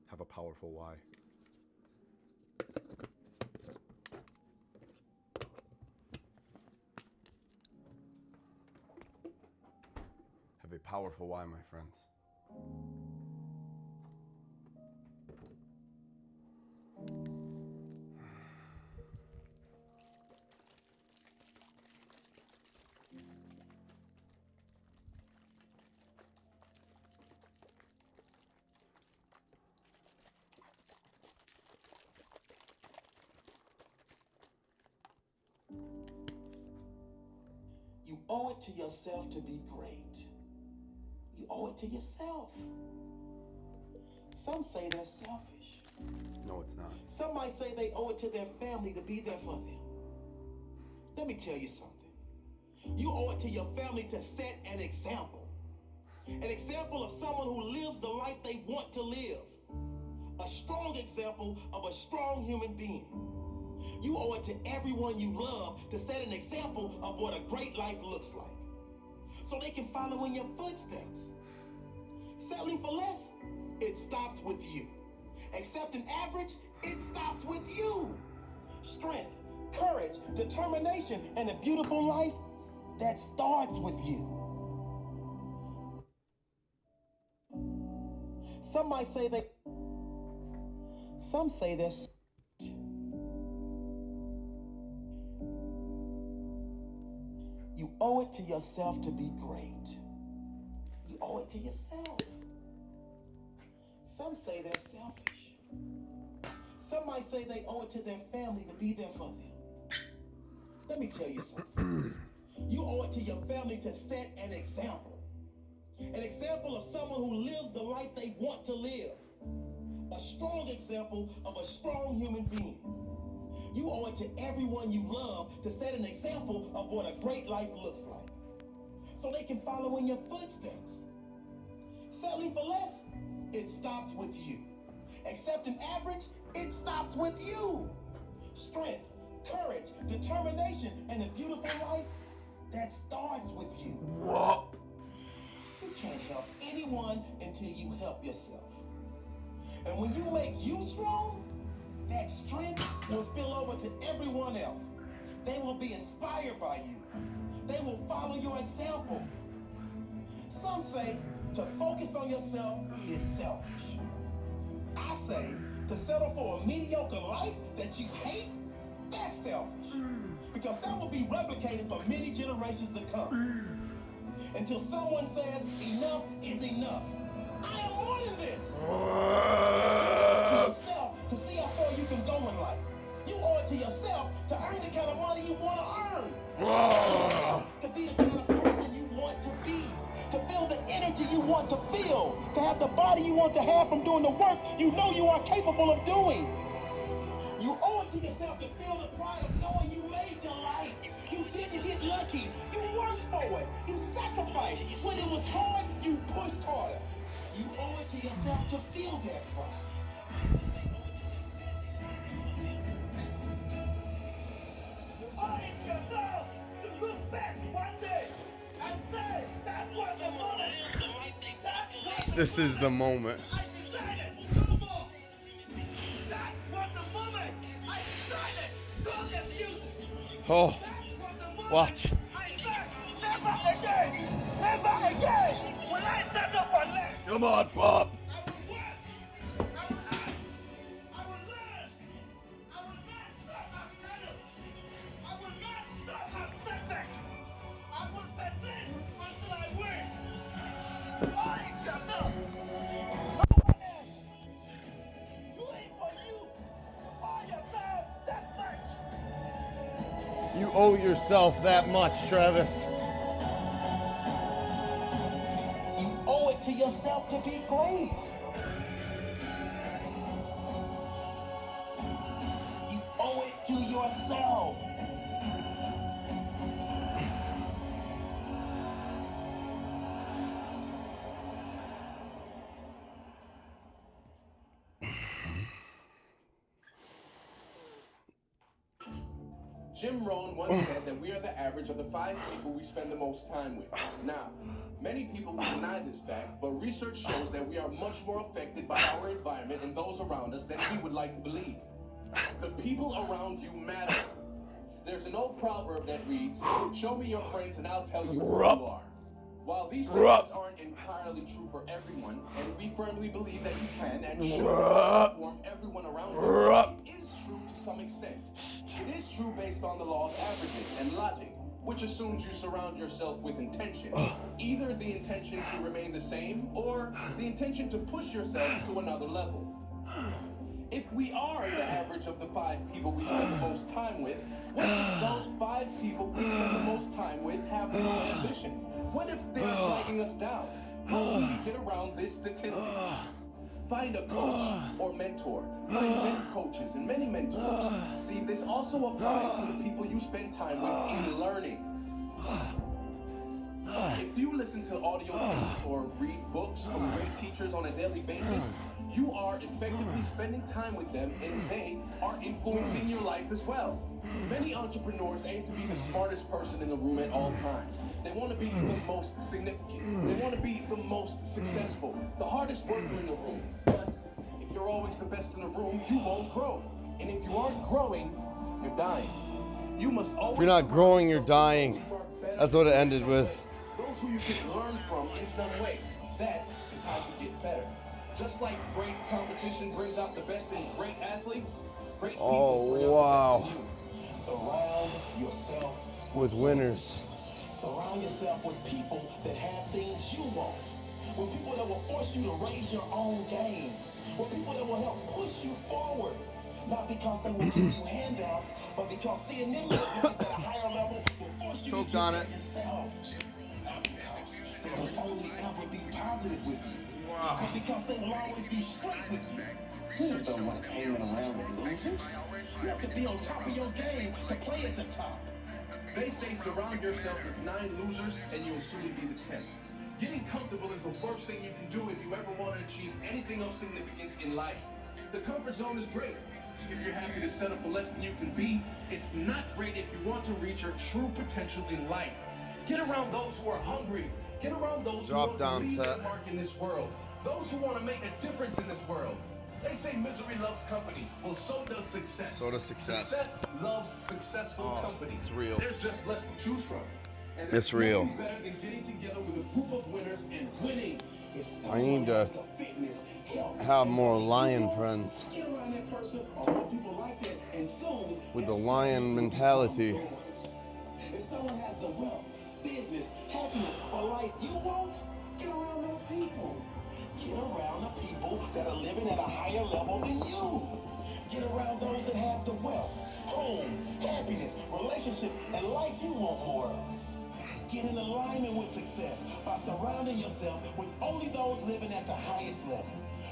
Have a powerful why. Have a powerful why, my friends. You owe it to yourself to be great. You owe it to yourself. Some say they're selfish. No, it's not. Some might say they owe it to their family to be there for them. Let me tell you something. You owe it to your family to set an example. An example of someone who lives the life they want to live. A strong example of a strong human being. You owe it to everyone you love to set an example of what a great life looks like, so they can follow in your footsteps. Settling for less, it stops with you. Accepting average, it stops with you. Strength, courage, determination, and a beautiful life, that starts with you. Some might say some say this. You owe it to yourself to be great. You owe it to yourself. Some say they're selfish. Some might say they owe it to their family to be there for them. Let me tell you something. You owe it to your family to set an example. An example of someone who lives the life they want to live. A strong example of a strong human being. You owe it to everyone you love to set an example of what a great life looks like, so they can follow in your footsteps. Settling for less, it stops with you. Accepting average, it stops with you. Strength, courage, determination, and a beautiful life, that starts with you. Whoa. You can't help anyone until you help yourself. And when you make you strong, that strength will spill over to everyone else. They will be inspired by you. They will follow your example. Some say to focus on yourself is selfish. I say to settle for a mediocre life that you hate, that's selfish. Because that will be replicated for many generations to come. Until someone says enough is enough. I am more than this. To yourself to see how far you can go in life. You owe it to yourself to earn the kind of money you want to earn. To be the kind of person you want to be. To feel the energy you want to feel. To have the body you want to have from doing the work you know you are capable of doing. You owe it to yourself to feel the pride of knowing you made your life. You didn't get lucky. You worked for it. You sacrificed. When it was hard, you pushed harder. You owe it to yourself to feel that pride. You owe it to yourself to look back one day and say, that was the moment. This is the moment. I decided no more. That was the moment. I decided no excuses. Oh, That was the moment. watch. I said, never again. Never again will I settle for less. Come on, Pop. I will work. I will act. I will learn. I will not stop at medals. I will not stop at setbacks. I will persist until I win. Owe it to yourself. No one else. Do it for you. You owe yourself that much. You owe yourself that much, Travis. You owe it to yourself to be great. You owe it to yourself. Jim Rohn once said that we are the average of the 5 people we spend the most time with. Now, many people will deny this fact, but research shows that we are much more affected by our environment and those around us than we would like to believe. The people around you matter. There's an old proverb that reads, "Show me your friends and I'll tell you who you are." While these statements aren't entirely true for everyone, and we firmly believe that you can and should inform everyone around you, it is true to some extent. It is true based on the law of averages and logic, which assumes you surround yourself with intention. Either the intention to remain the same, or the intention to push yourself to another level. If we are the average of the 5 people we spend the most time with, what if those 5 people we spend the most time with have no ambition? What if they're dragging us down? How do we get around this statistic? Find a coach or mentor. Find many coaches and many mentors. See, this also applies to the people you spend time with in learning. If you listen to audio tapes or read books from great teachers on a daily basis, you are effectively spending time with them and they are influencing your life as well. Many entrepreneurs aim to be the smartest person in the room at all times. They want to be the most significant. They want to be the most successful, the hardest worker in the room. But if you're always the best in the room, you won't grow. And if you aren't growing, you're dying. You must always. If you're not growing, you're dying. That's what it ended with. Those who you can learn from in some way. That is how you get better. Just like great competition brings out the best in great athletes, great people bring out the best in you. Surround yourself With winners. Surround yourself with people that have things you want. With people that will force you to raise your own game. With people that will help push you forward. Not because they will give you handouts, but because seeing them live at a higher level will force you to Choked do on it it. yourself. Not because they will only ever be positive with you. But because they will always be straight with you. You just don't like hanging around with losers. You have to be on top of your game to play at the top. They say surround yourself with 9 losers and you'll soon be the 10th. Getting comfortable is the worst thing you can do if you ever want to achieve anything of significance in life. The comfort zone is great. If you're happy to settle for less than you can be, it's not great if you want to reach your true potential in life. Get around those who are hungry. Get around those who want to leave their mark in this world. Those who want to make a difference in this world. They say misery loves company. Well, so does success. So does success. Success loves successful company. It's real. There's just less to choose from. And It's there's real. nothing better than getting together with a group of winners and winning. I need to have more lion friends. Get around that person or more people like that, and soon With the lion mentality. if someone has the wealth, business, happiness, or life you want, get around those people. Get around the people that are living at a higher level than you. Get around those that have the wealth, home, happiness, relationships, and life you want more of. Get in alignment with success by surrounding yourself with only those living at the highest level.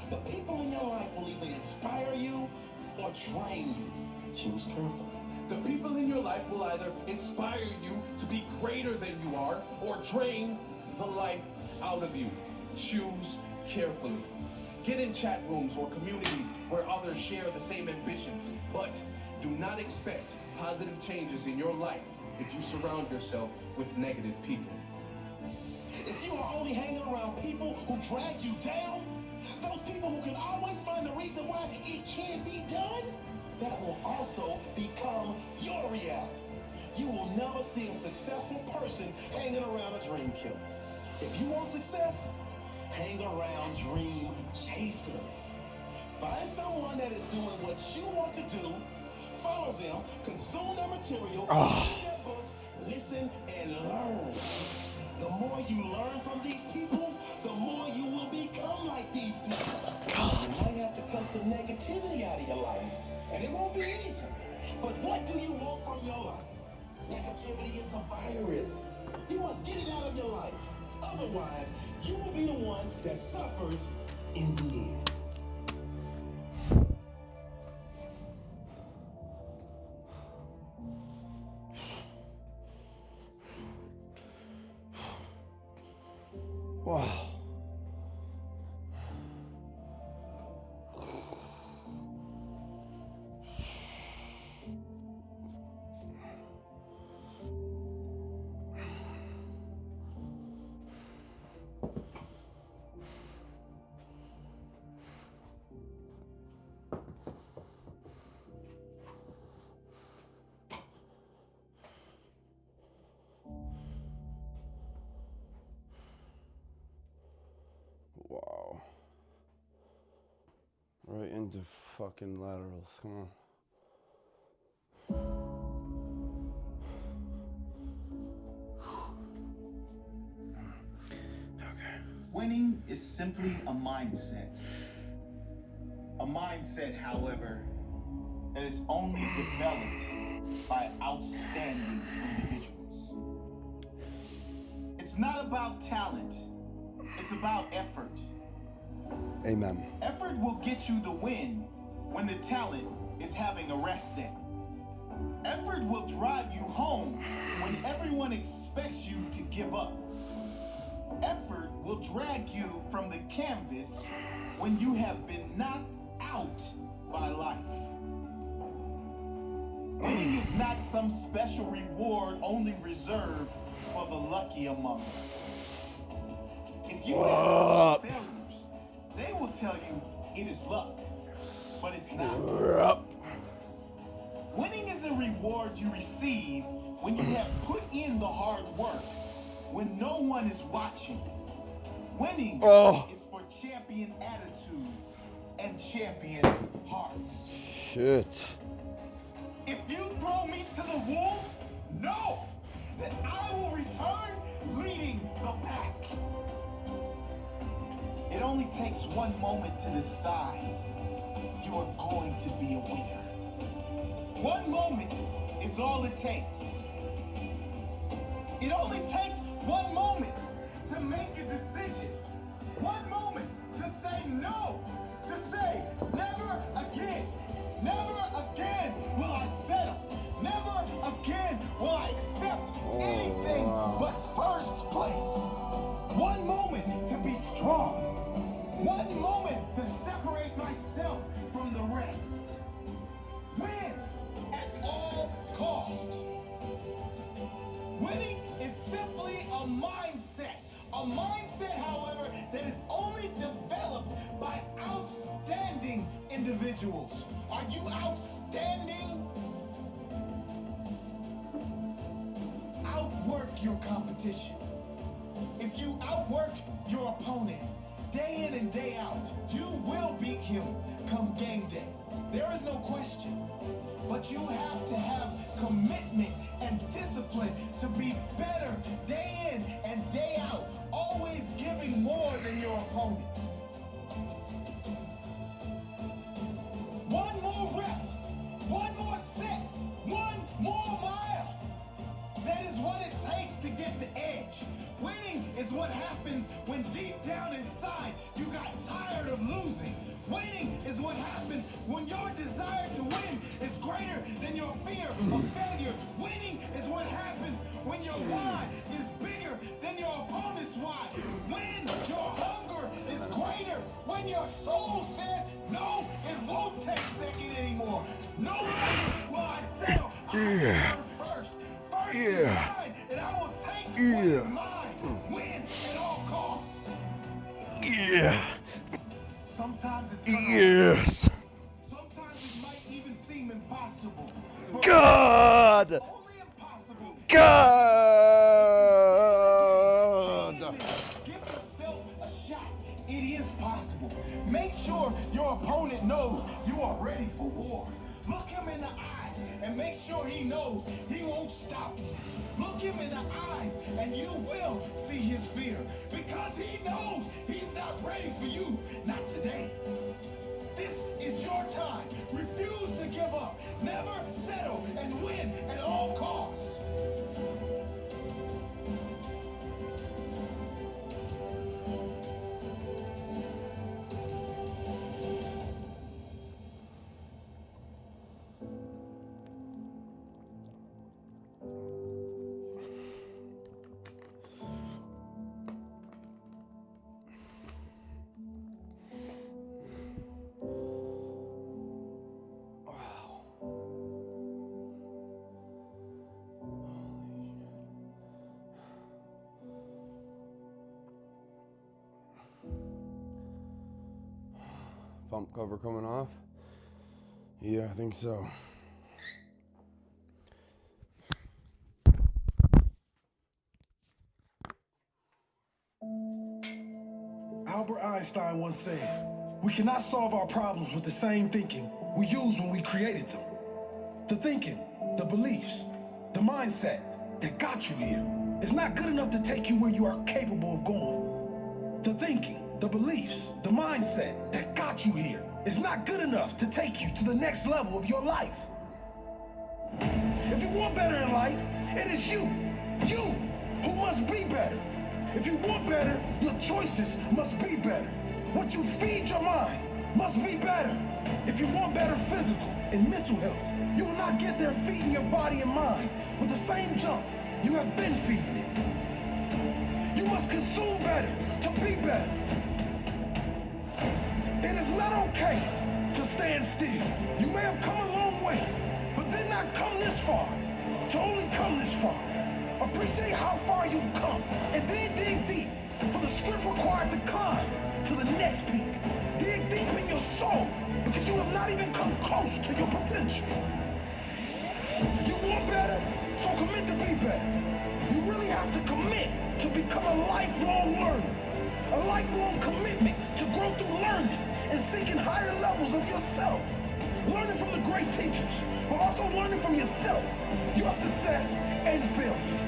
The people in your life will either inspire you or drain you. Choose carefully. The people in your life will either inspire you to be greater than you are or drain the life out of you. Choose carefully. Get in chat rooms or communities where others share the same ambitions, but do not expect positive changes in your life if you surround yourself with negative people. If you are only hanging around people who drag you down, those people who can always find a reason why it can't be done, that will also become your reality. You will never see a successful person hanging around a dream killer. If you want success, hang around dream chasers. Find someone that is doing what you want to do, follow them, consume their material, read their books, listen, and learn. The more you learn from these people, the more you will become like these people. You might have to cut some negativity out of your life, and it won't be easy. But what do you want from your life? negativity is a virus. You must get it out of your life. Otherwise, you will be the one that suffers in the end. Wow. Wow. Right into fucking laterals. Come on. Winning is simply a mindset. A mindset, however, that is only developed by outstanding individuals. It's not about talent, it's about effort. Amen. Effort will get you the win when the talent is having a rest day. Effort will drive you home when everyone expects you to give up. Effort will drag you from the canvas when you have been knocked out by life. Winning is not some special reward only reserved for the lucky among us. If you ask failures, they will tell you it is luck, but it's not. Winning is a reward you receive when you have put in the hard work, when no one is watching. Winning is for champion attitudes and champion hearts. Shit. If you throw me to the wolves, know that I will return leading the pack. It only takes one moment to decide you are going to be a winner. One moment is all it takes. It only takes one moment to make a decision. One moment to say no. To say never again. Never again will I settle. Never again will I accept anything but first place. One moment to be strong. One moment to separate myself from the rest. Win at all costs. Winning is simply a mindset. A mindset, however, that is only developed by outstanding individuals. Are you outstanding? Outwork your competition. If you outwork your opponent day in and day out, you will beat him come game day. There is no question. But you have to have commitment and discipline to be better day in and day out, always giving more than your opponent. One more rep, one more set, one more mile. That is what it takes to get the edge. Winning is what happens when deep down inside you got tired of losing. Winning is what happens when your desire to win is greater than your fear of failure. Winning is what happens when your why is bigger than your opponent's why. When your hunger is greater, when your soul says, no, it won't take second anymore. No longer will I settle. I will first. First is mine, and I will take what is mine. Win at all costs. Sometimes it's Yes. Sometimes it might even seem impossible. But God. only impossible. God. Give yourself a shot. It is possible. Make sure your opponent knows you are ready for war. Look him in the eyes and make sure he knows he won't stop you. Look him in the eyes and you will see his fear, because he knows he's not ready for you. Not today. This is your time. Refuse to give up. Never settle and win at all costs. Pump cover coming off. Yeah, I think so. Albert Einstein once said, "We cannot solve our problems with the same thinking we used when we created them." The thinking, the beliefs, the mindset that got you here is not good enough to take you where you are capable of going. The thinking, the beliefs, the mindset that got you here is not good enough to take you to the next level of your life. If you want better in life, it is you who must be better. If you want better, your choices must be better. What you feed your mind must be better. If you want better physical and mental health, you will not get there feeding your body and mind with the same junk you have been feeding it. You must consume better to be better. It is not okay to stand still. You may have come a long way, but did not come this far to only come this far. Appreciate how far you've come, and then dig deep for the strength required to climb to the next peak. Dig deep in your soul, because you have not even come close to your potential. You want better, so commit to be better. You really have to commit to become a lifelong learner. A lifelong commitment to grow through learning and seeking higher levels of yourself. Learning from the great teachers, but also learning from yourself, your success and failures.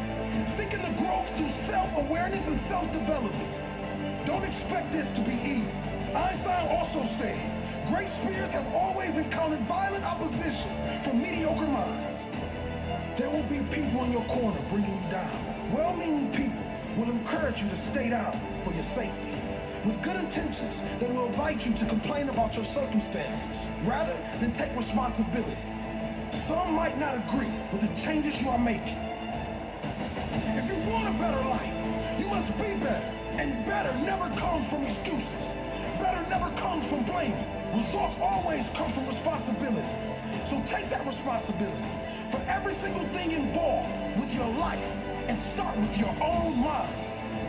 Seeking the growth through self-awareness and self-development. Don't expect this to be easy. Einstein also said, great spirits have always encountered violent opposition from mediocre minds. There will be people in your corner bringing you down. Well-meaning people will encourage you to stay down for your safety, with good intentions that will invite you to complain about your circumstances rather than take responsibility. Some might not agree with the changes you are making. If you want a better life, you must be better, and better never comes from excuses. Better never comes from blaming. Results always come from responsibility. So take that responsibility for every single thing involved with your life and start with your own mind.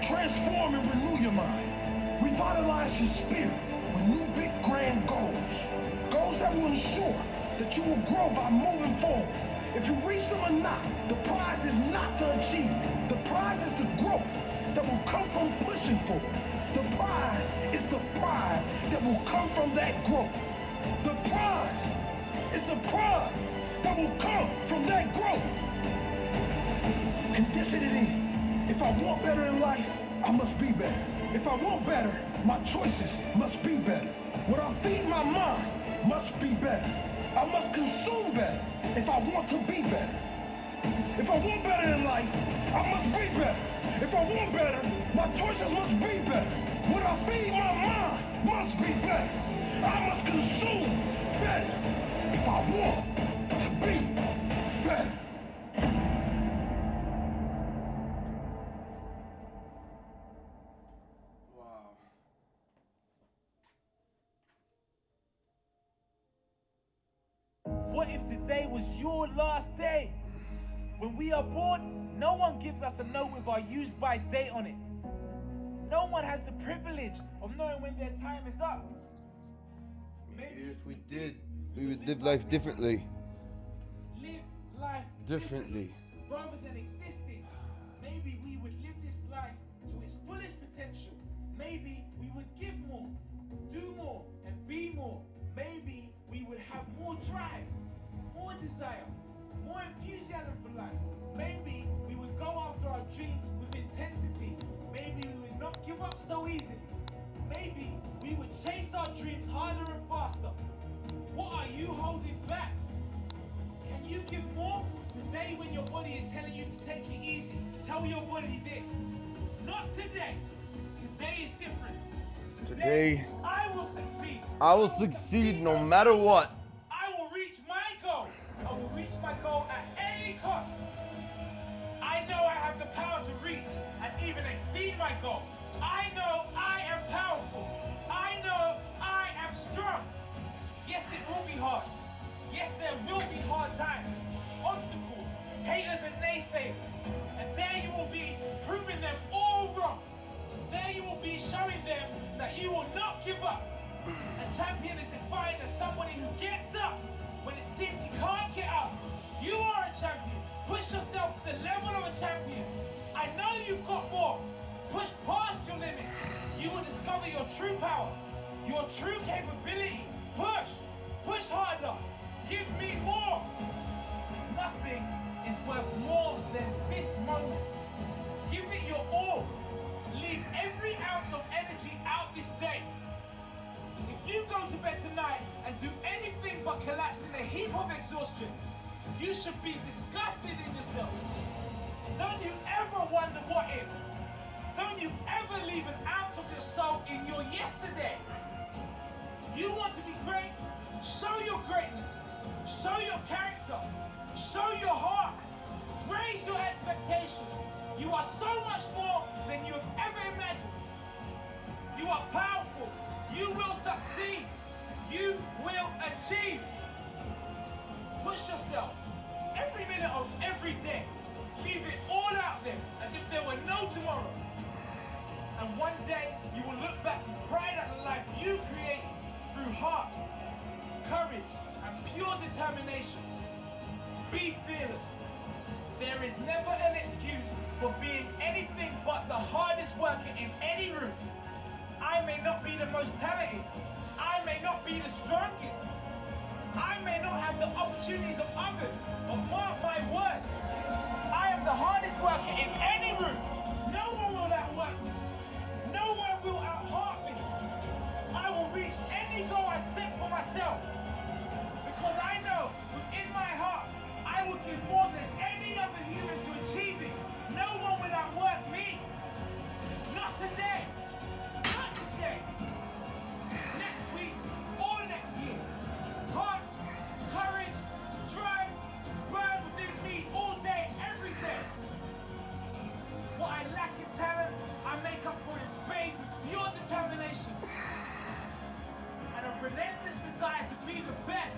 Transform and renew your mind. Revitalize your spirit with new big grand goals. Goals that will ensure that you will grow by moving forward. If you reach them or not, the prize is not the achievement. The prize is the growth that will come from pushing forward. The prize is the pride that will come from that growth. The prize is the pride that will come from that growth. Condition it in. If I want better in life, I must be better. If I want better, my choices must be better. What I feed my mind must be better. I must consume better if I want to be better. If I want better in life, I must be better. If I want better, my choices must be better. What I feed my mind must be better. I must consume better if I want to be better. Wow. What if today was your last day? When we are born, no one gives us a note with our use-by date on it. No one has the privilege of knowing when their time is up. Maybe if we did, we would live life differently. Live life Differently. rather than existing. Maybe we would live this life to its fullest potential. Maybe we would give more, do more, and be more. Maybe we would have more drive, more desire, more enthusiasm for life. Maybe we would go after our dreams with intensity. Maybe we would not give up so easily. Maybe we would chase our dreams harder and faster. What are you holding back? Can you give more? Today when your body is telling you to take it easy, tell your body this. Not today. Today is different. Today, I will succeed. I will succeed no matter what. I will reach my goal. I will reach my goal at any cost. I know I have the power to reach and even exceed my goal. I know I am powerful. I know I am strong. Yes, it will be hard. Yes, there will be hard times, obstacles, haters and naysayers. And there you will be proving them all wrong. There you will be showing them that you will not give up. A champion is Discover your true power, your true capability. Push, push harder. Give me more. Nothing is worth more than this moment. Give it your all. Leave every ounce of energy out this day. If you go to bed tonight and do anything but collapse in a heap of exhaustion, you should be disgusted in yourself. Don't you ever wonder what if? Don't you ever leave an ounce of your soul in your yesterday? You want to be great? Show your greatness. Show your character. Show your heart. Raise your expectations. You are so much more than you have ever imagined. You are powerful. You will succeed. You will achieve. Push yourself every minute of every day. Leave it all out there as if there were no tomorrow. And one day you will look back with pride at the life you created through heart, courage, and pure determination. Be fearless. There is never an excuse for being anything but the hardest worker in any room. I may not be the most talented. I may not be the strongest. I may not have the opportunities of others, but mark my words, I am the hardest worker in any room. No one will outwork me. No one will out-heart me. I will reach any goal I set for myself. Because I know within my heart, I will give more than any other human to achieve it. No one will outwork me. Not today. Not today. Next week or next year. Heart, courage, drive, burn within me all day, every day. What I lack in talent, I make up for in spades with your determination. And a relentless desire to be the best.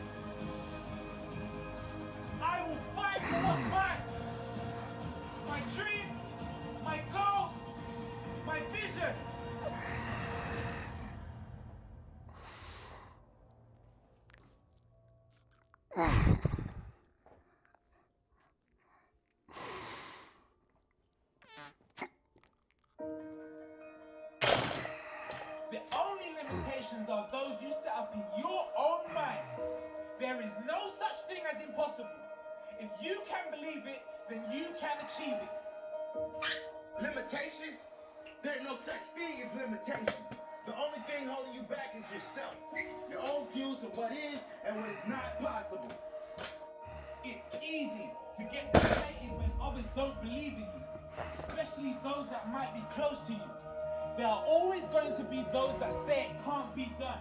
I will fight for what's mine. My dreams, my goals, my vision. The only limitations are those you set up in your own mind. There is no such thing as impossible. If you can believe it, then you can achieve it. Limitations? There's no such thing as limitations. The only thing holding you back is yourself. Your own views of what is and what is not possible. It's easy to get deflated when others don't believe in you, especially those that might be close to you. There are always going to be those that say it can't be done.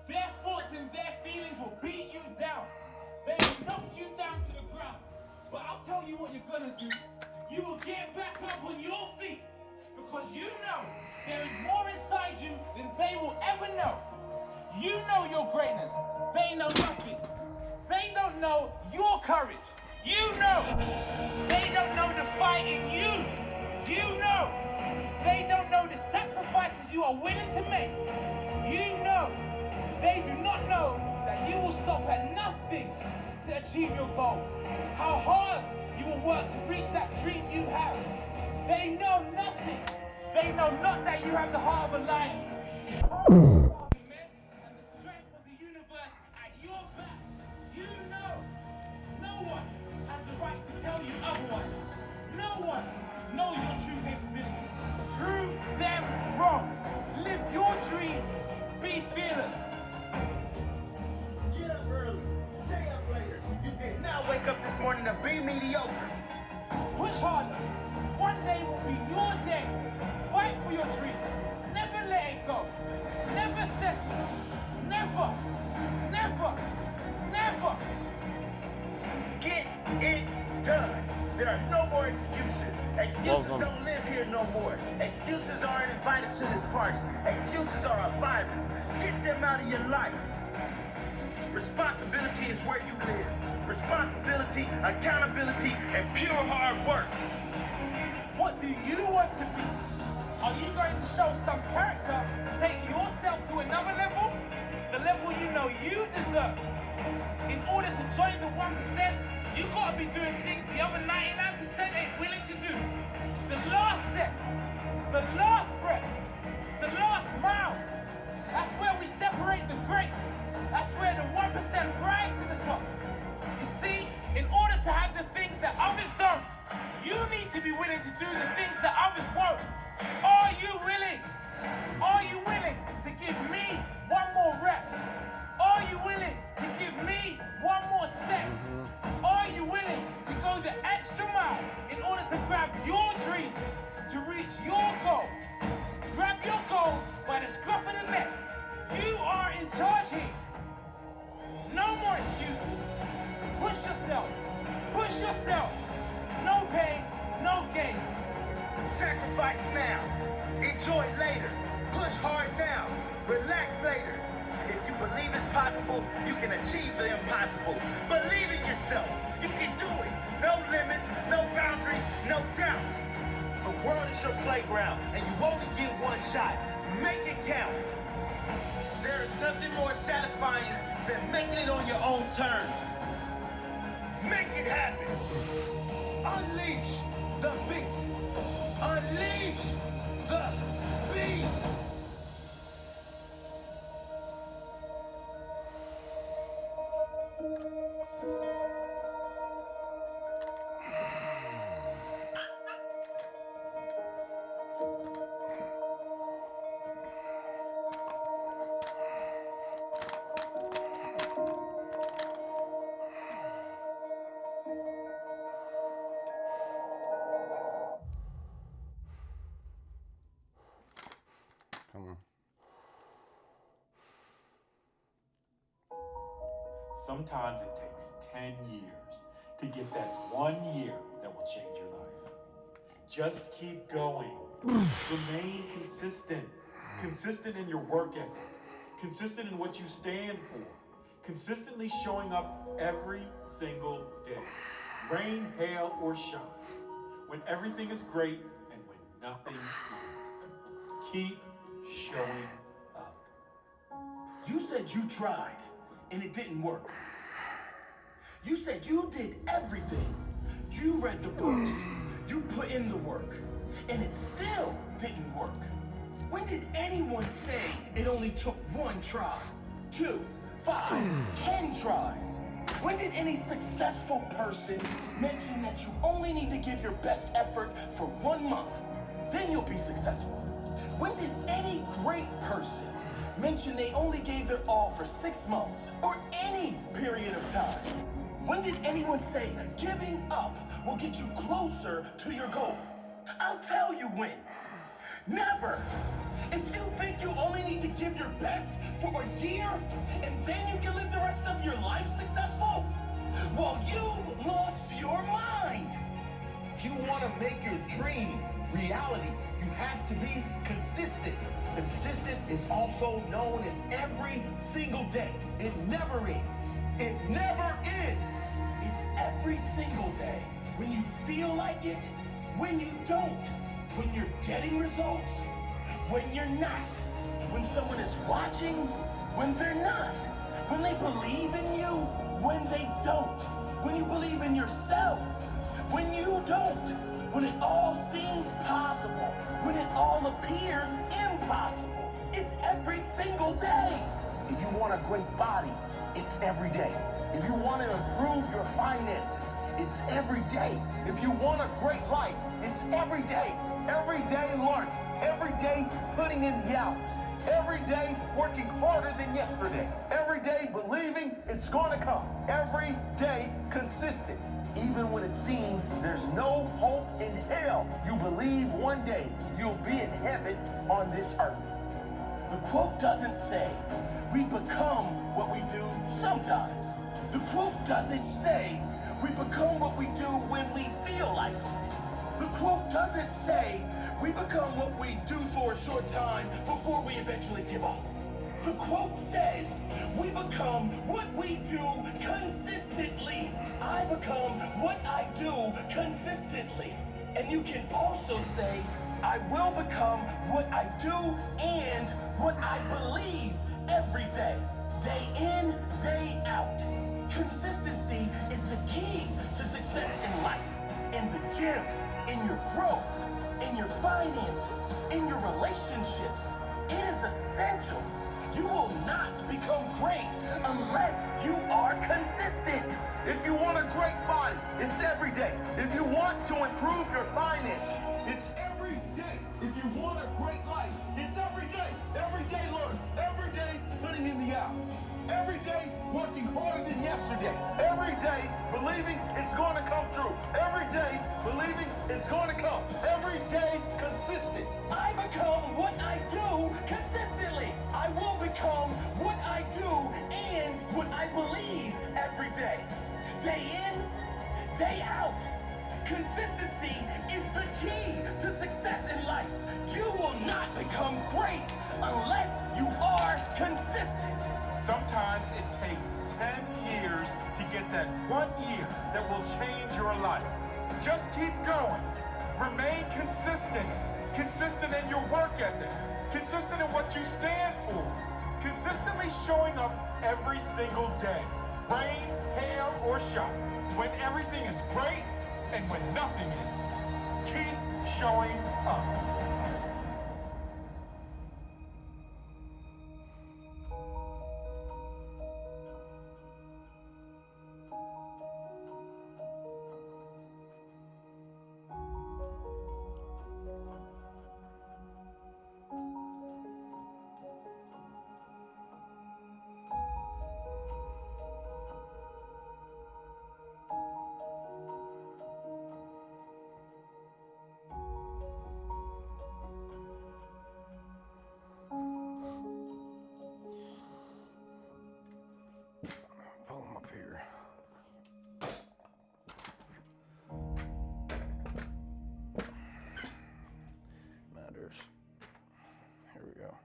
Their thoughts and their feelings will beat you down. They will knock you down to the ground. But I'll tell you what you're gonna do. You will get back up on your feet because you know there is more inside you than they will ever know. You know your greatness. They know nothing. They don't know your courage. You know. They don't know the fight in you. You know. They don't know the sacrifices you are willing to make. You know. They do not know that you will stop at nothing to achieve your goal. How hard you will work to reach that dream you have. They know nothing. They know not that you have the heart of a lion. And the strength of the universe at your back. You know. No one has the right to tell you otherwise. No one knows your true capability. Prove them wrong. Live your dream. Be fearless. Get up early. Stay up later. You did not wake up this morning to be mediocre. Push harder. One day will be your day. Fight for your dream. Never let it go. Never settle. Never. Never. Never. Get it done. There are no more excuses. Excuses Welcome. don't live here no more. Excuses aren't invited to this party. Excuses are a virus. Get them out of your life. Responsibility is where you live. Responsibility, accountability, and pure hard work. What do you want to be? Are you going to show some character to take yourself to another level? The level you know you deserve. In order to join the 1%, you gotta be doing things the other 99% ain't willing to do. The last step, the last breath, the last You need to be willing to do the things that others won't. Are you willing? Are you willing to give me one more rep? Are you willing to give me one more set? Are you willing to go the extra mile in order to grab your dream, to reach your goal? Grab your goal by the scruff of the neck. You are in charge here. No more excuses. Push yourself. Push yourself. No pain, no gain. Sacrifice now. Enjoy later. Push hard now. Relax later. If you believe it's possible, you can achieve the impossible. Believe in yourself. You can do it. No limits, no boundaries, no doubt. The world is your playground, and you only get one shot. Make it count. There is nothing more satisfying than making it on your own terms. Make it happen. Unleash the beast. Unleash the beast. Come on. Sometimes it takes 10 years to get that 1 year that will change your life. Just keep going. Remain consistent. Consistent in your work ethic. Consistent in what you stand for. Consistently showing up every single day. Rain, hail, or shine. When everything is great and when nothing is. Keep showing up. You said you tried, and it didn't work. You said you did everything. You read the books. You put in the work, and it still didn't work. When did anyone say it only took 1 try, 2, 5, 10 tries? When did any successful person mention that you only need to give your best effort for 1 month, then you'll be successful? When did any great person mention they only gave their all for 6 months or any period of time? When did anyone say giving up will get you closer to your goal? I'll tell you when. Never. If you think you only need to give your best for a year and then you can live the rest of your life successful, well, you've lost your mind. If you want to make your dream reality, you have to be consistent. Consistent is also known as every single day. It never ends. It never ends. It's every single day. When you feel like it, when you don't. When you're getting results, when you're not. When someone is watching, when they're not. When they believe in you, when they don't. When you believe in yourself, when you don't. When it all seems possible, when it all appears impossible. It's every single day. If you want a great body, it's every day. If you want to improve your finances, it's every day. If you want a great life, it's every day. Every day learning. Every day putting in the hours. Every day working harder than yesterday. Every day believing it's going to come. Every day consistent. Even when it seems there's no hope in hell, you believe one day you'll be in heaven on this earth. The quote doesn't say we become what we do sometimes. The quote doesn't say we become what we do when we feel like it. The quote doesn't say we become what we do for a short time before we eventually give up. The quote says we become what we do consistently. I become what I do consistently. And you can also say, I will become what I do and what I believe every day. Day in, day out. Consistency is the key to success in life, in the gym, in your growth, in your finances, in your relationships. It is essential. You will not become great unless you are consistent. If you want a great body, it's every day. If you want to improve your finances, it's every day. If you want a great life, it's every day. Every day learn. Every day putting in the hours. Every day working harder than yesterday. Every day believing it's going to come true. Every day believing it's going to come. Every day consistent. I become what I do consistently. I will become what I do and what I believe every day. Day in, day out. Consistency is the key to success in life. You will not become great unless you are consistent. Sometimes it takes 10 years to get that 1 year that will change your life. Just keep going. Remain consistent. Consistent in your work ethic. Consistent in what you stand for. Consistently showing up every single day. Rain, hail, or shine. When everything is great and when nothing is. Keep showing up. Pull them up here. Matters. Here we go.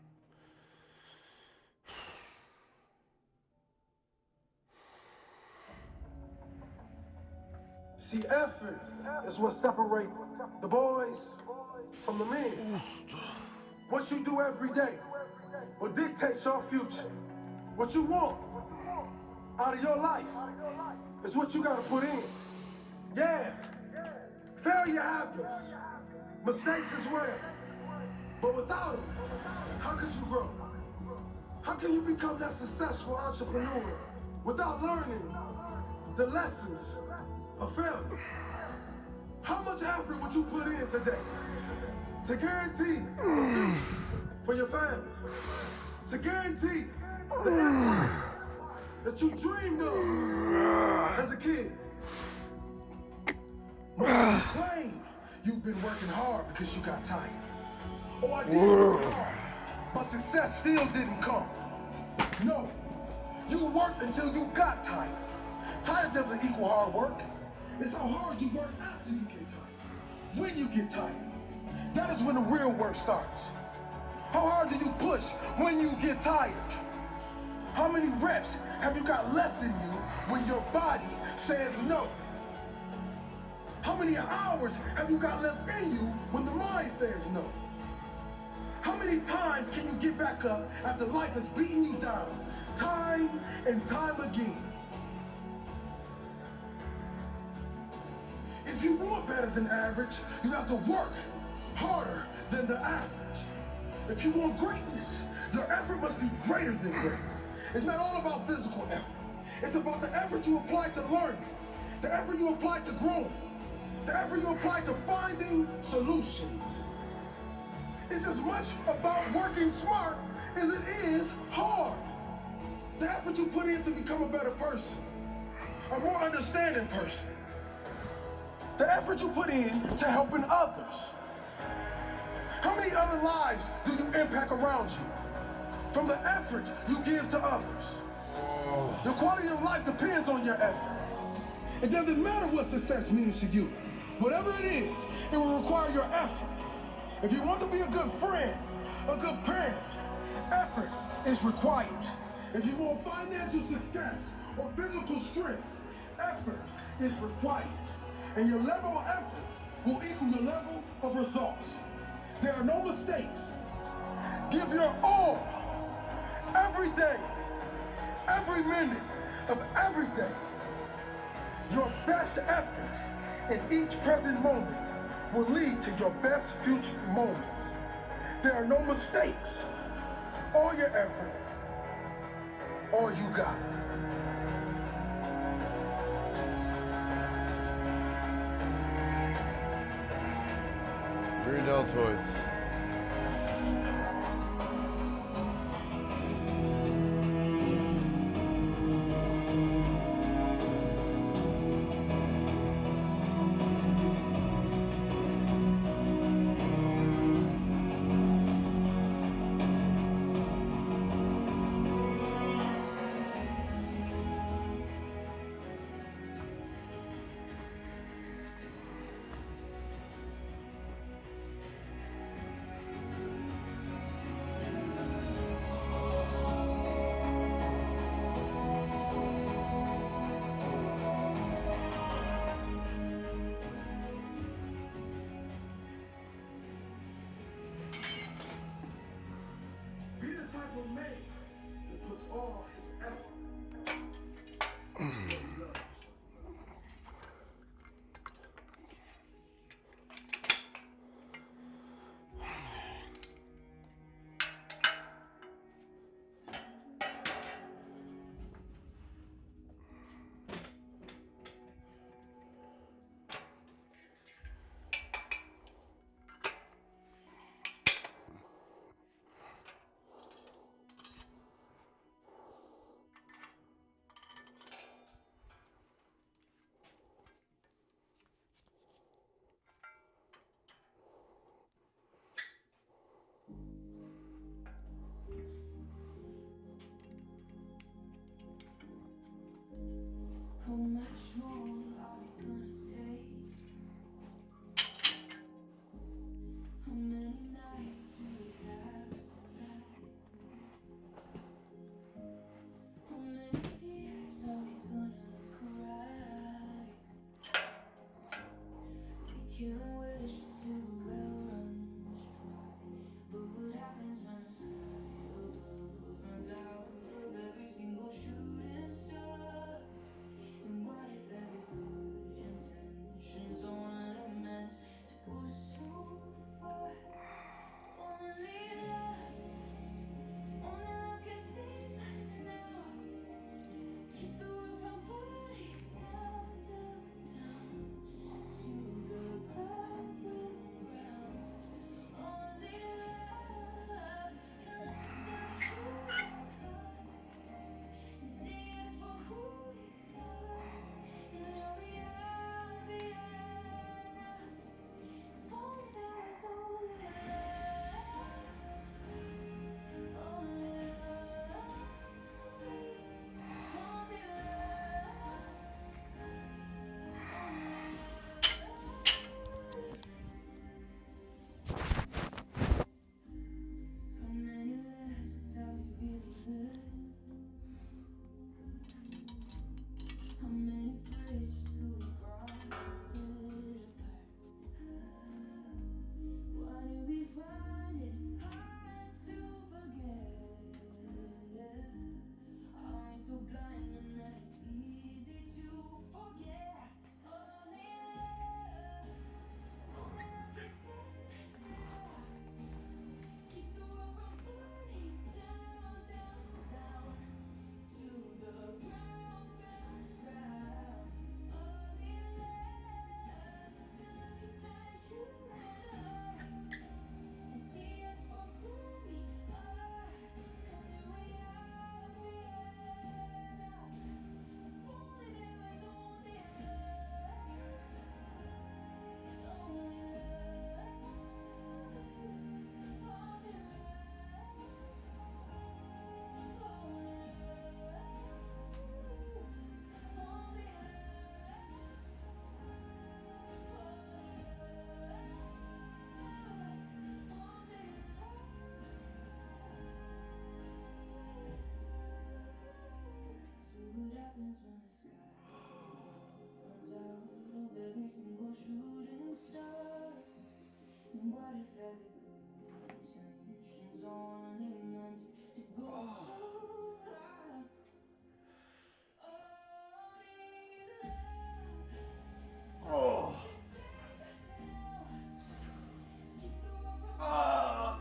See, effort is what separates the boys from the men. What you do every day will dictate your future. What you want out of your life is what you gotta put in. Yeah, failure happens, mistakes as well. But without them, how could you grow? How can you become that successful entrepreneur without learning the lessons of failure? How much effort would you put in today to guarantee a future for your family? To guarantee the empire that you dreamed of as a kid? Or you claim you've been working hard because you got tired. Or I did work hard, but success still didn't come. No, you worked until you got tired. Tired doesn't equal hard work. It's how hard you work after you get tired. When you get tired, that is when the real work starts. How hard do you push when you get tired? How many reps have you got left in you when your body says no? How many hours have you got left in you when the mind says no? How many times can you get back up after life has beaten you down, time and time again? If you want better than average, you have to work harder than the average. If you want greatness, your effort must be greater than great. It's not all about physical effort. It's about the effort you apply to learning, the effort you apply to growing, the effort you apply to finding solutions. It's as much about working smart as it is hard. The effort you put in to become a better person, a more understanding person. The effort you put in to helping others. How many other lives do you impact around you from the effort you give to others? Your quality of life depends on your effort. It doesn't matter what success means to you. Whatever it is, it will require your effort. If you want to be a good friend, a good parent, effort is required. If you want financial success or physical strength, effort is required. And your level of effort will equal your level of results. There are no mistakes. Give your all, every day, every minute of every day. Your best effort in each present moment will lead to your best future moments. There are no mistakes. All your effort all you got. Rear deltoids. Be the type of man that puts all his effort into what he loves. How much more are we gonna take? How many nights do we have to lie? How many tears are we gonna cry? We can wish till the well runs dry, but what happens when the sky above runs out of every single shooting star? And what if every good intention's only meant to go so far? Only love can save us now. Keep the world from burning down, down, down to the ground, ground. Only love can look inside who we are and see us for who we are. And know we are beyond. If only there was only love, only love, only how many lessons have we really learned? How many bridges could we cross instead of burn? Why do we find it hard to forget? Are we so blind and that it's easy to forget? Only love can save us now. Keep the world from burning down, down, down to the ground, ground, ground. Only love can look inside you and see us for who we are and who we are beyond. If only there was only love, only love, only So what happens when the sky runs out of every single shooting star? And what if every good intention's only meant to go so high? Oh. Ah.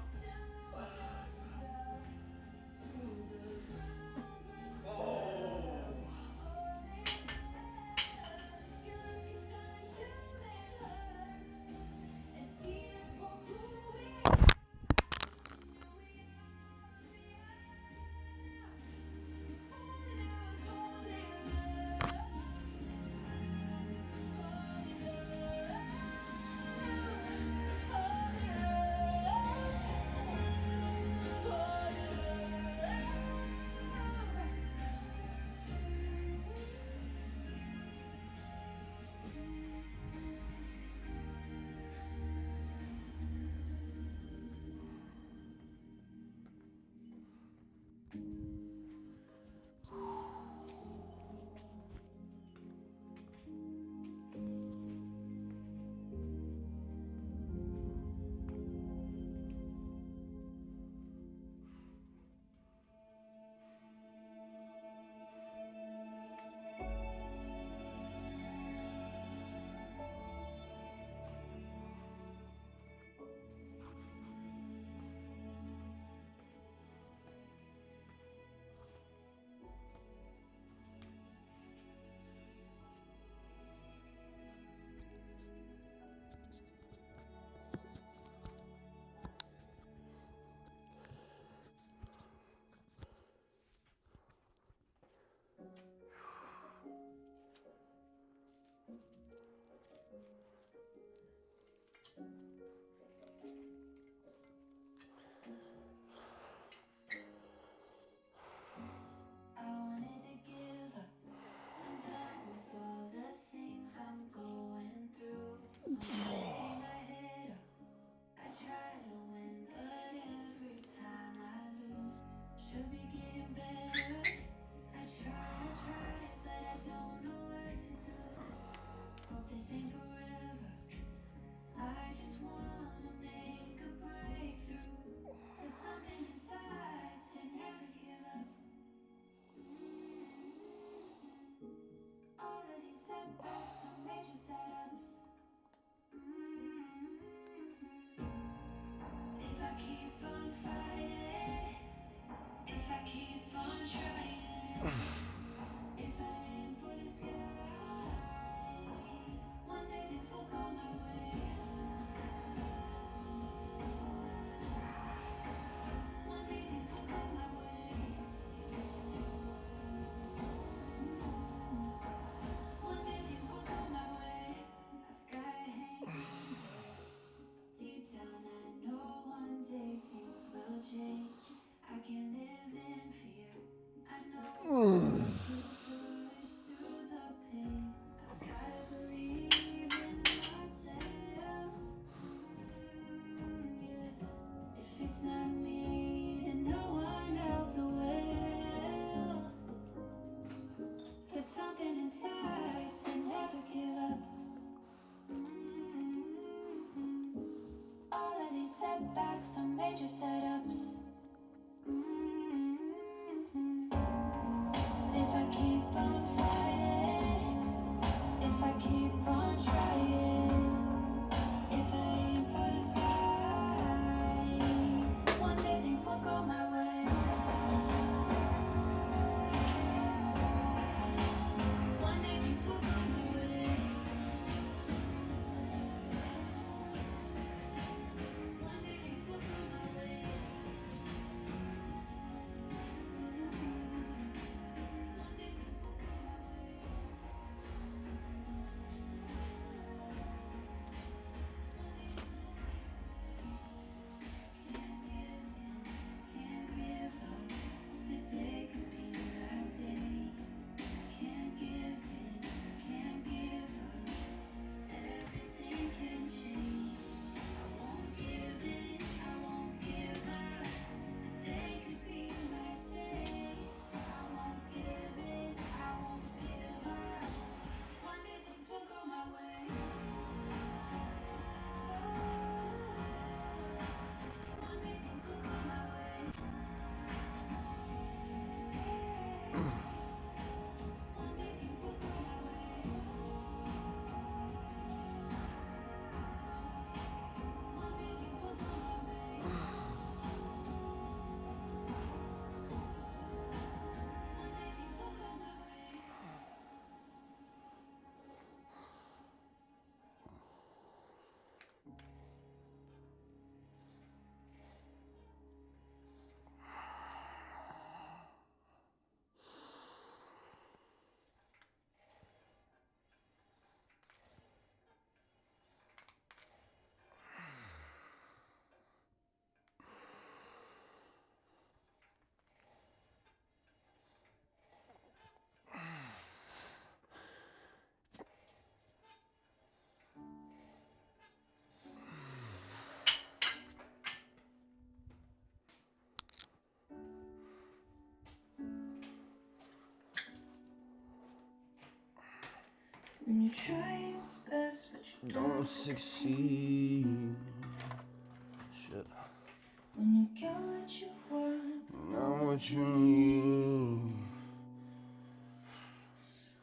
If I aim for the sky, one day things will go my way. One day things will go my way. One day things will go my way. I've got a hand deep down. I know one day things will change. I can't live in fear. I know to push through the pain. I've gotta believe in myself. Yeah. If it's not me, then no one else will. It's something inside to never give up. All of these setbacks are major setups. If I keep on fighting, if I keep on trying, if I aim for the sky, one day things will go my way. One day things will go my way. One day things will go my way. One day things will go my way. Can't give up. Today could be my day. Can't give in, can't give up. Everything can change. I won't give in, I won't give up. Today could be my day. I won't give in, I won't give up. One day things will go my way. One day things will go my way. One day things will go my way. One day things will go my way. One day things will go my way. When you try your best, but you Don't succeed. Shit. when you get what you want, Not what you need.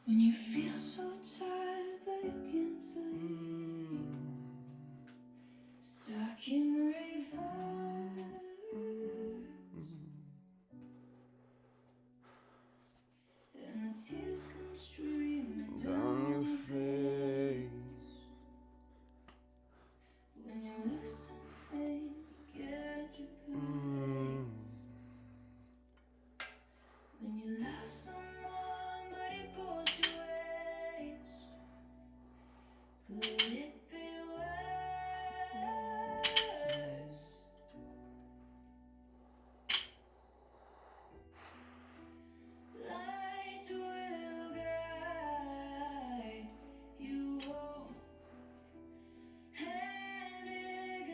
when you feel so tired but you can't sleep, stuck in reverse, and the tears come streaming Down your face. when you lose something, you get your place. When you love someone but it goes to waste, could it be worse? Light will guide you home, hand in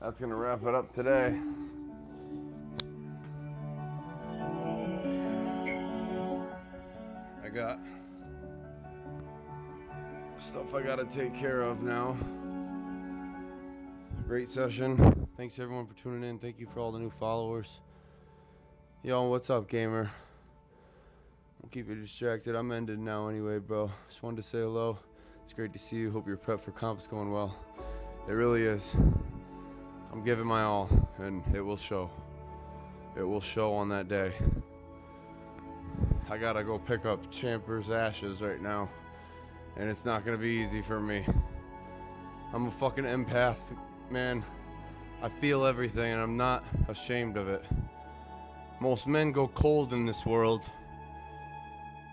That's gonna wrap it up today. I got stuff I gotta take care of now. Great session. Thanks everyone for tuning in. Thank you for all the new followers. Yo, what's up, gamer? Won't keep you distracted. I'm ended now anyway, bro. Just wanted to say hello. It's great to see you. Hope your prep for comp's going well. It really is. I'm giving my all, and it will show. It will show on that day. I gotta go pick up Champer's ashes right now, and it's not gonna be easy for me. I'm a fucking empath, man. I feel everything, and I'm not ashamed of it. Most men go cold in this world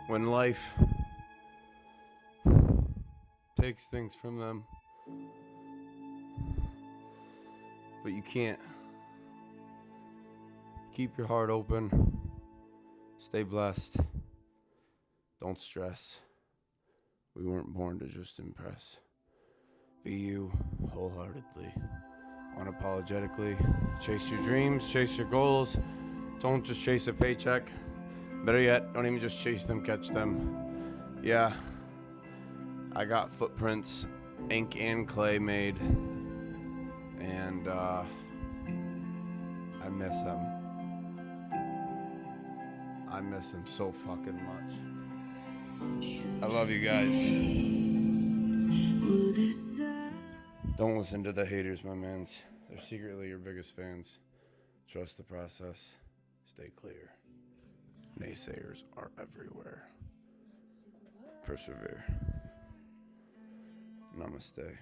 when life takes things from them. But you can't. Keep your heart open. Stay blessed. Don't stress. We weren't born to just impress. Be you wholeheartedly, unapologetically. Chase your dreams, chase your goals. Don't just chase a paycheck. Better yet, don't even just chase them, catch them. Yeah, I got footprints, ink and clay made, and I miss them. I miss them so fucking much. I love you guys. Don't listen to the haters, my mans. They're secretly your biggest fans. Trust the process. Stay clear. Naysayers are everywhere. Persevere. Namaste.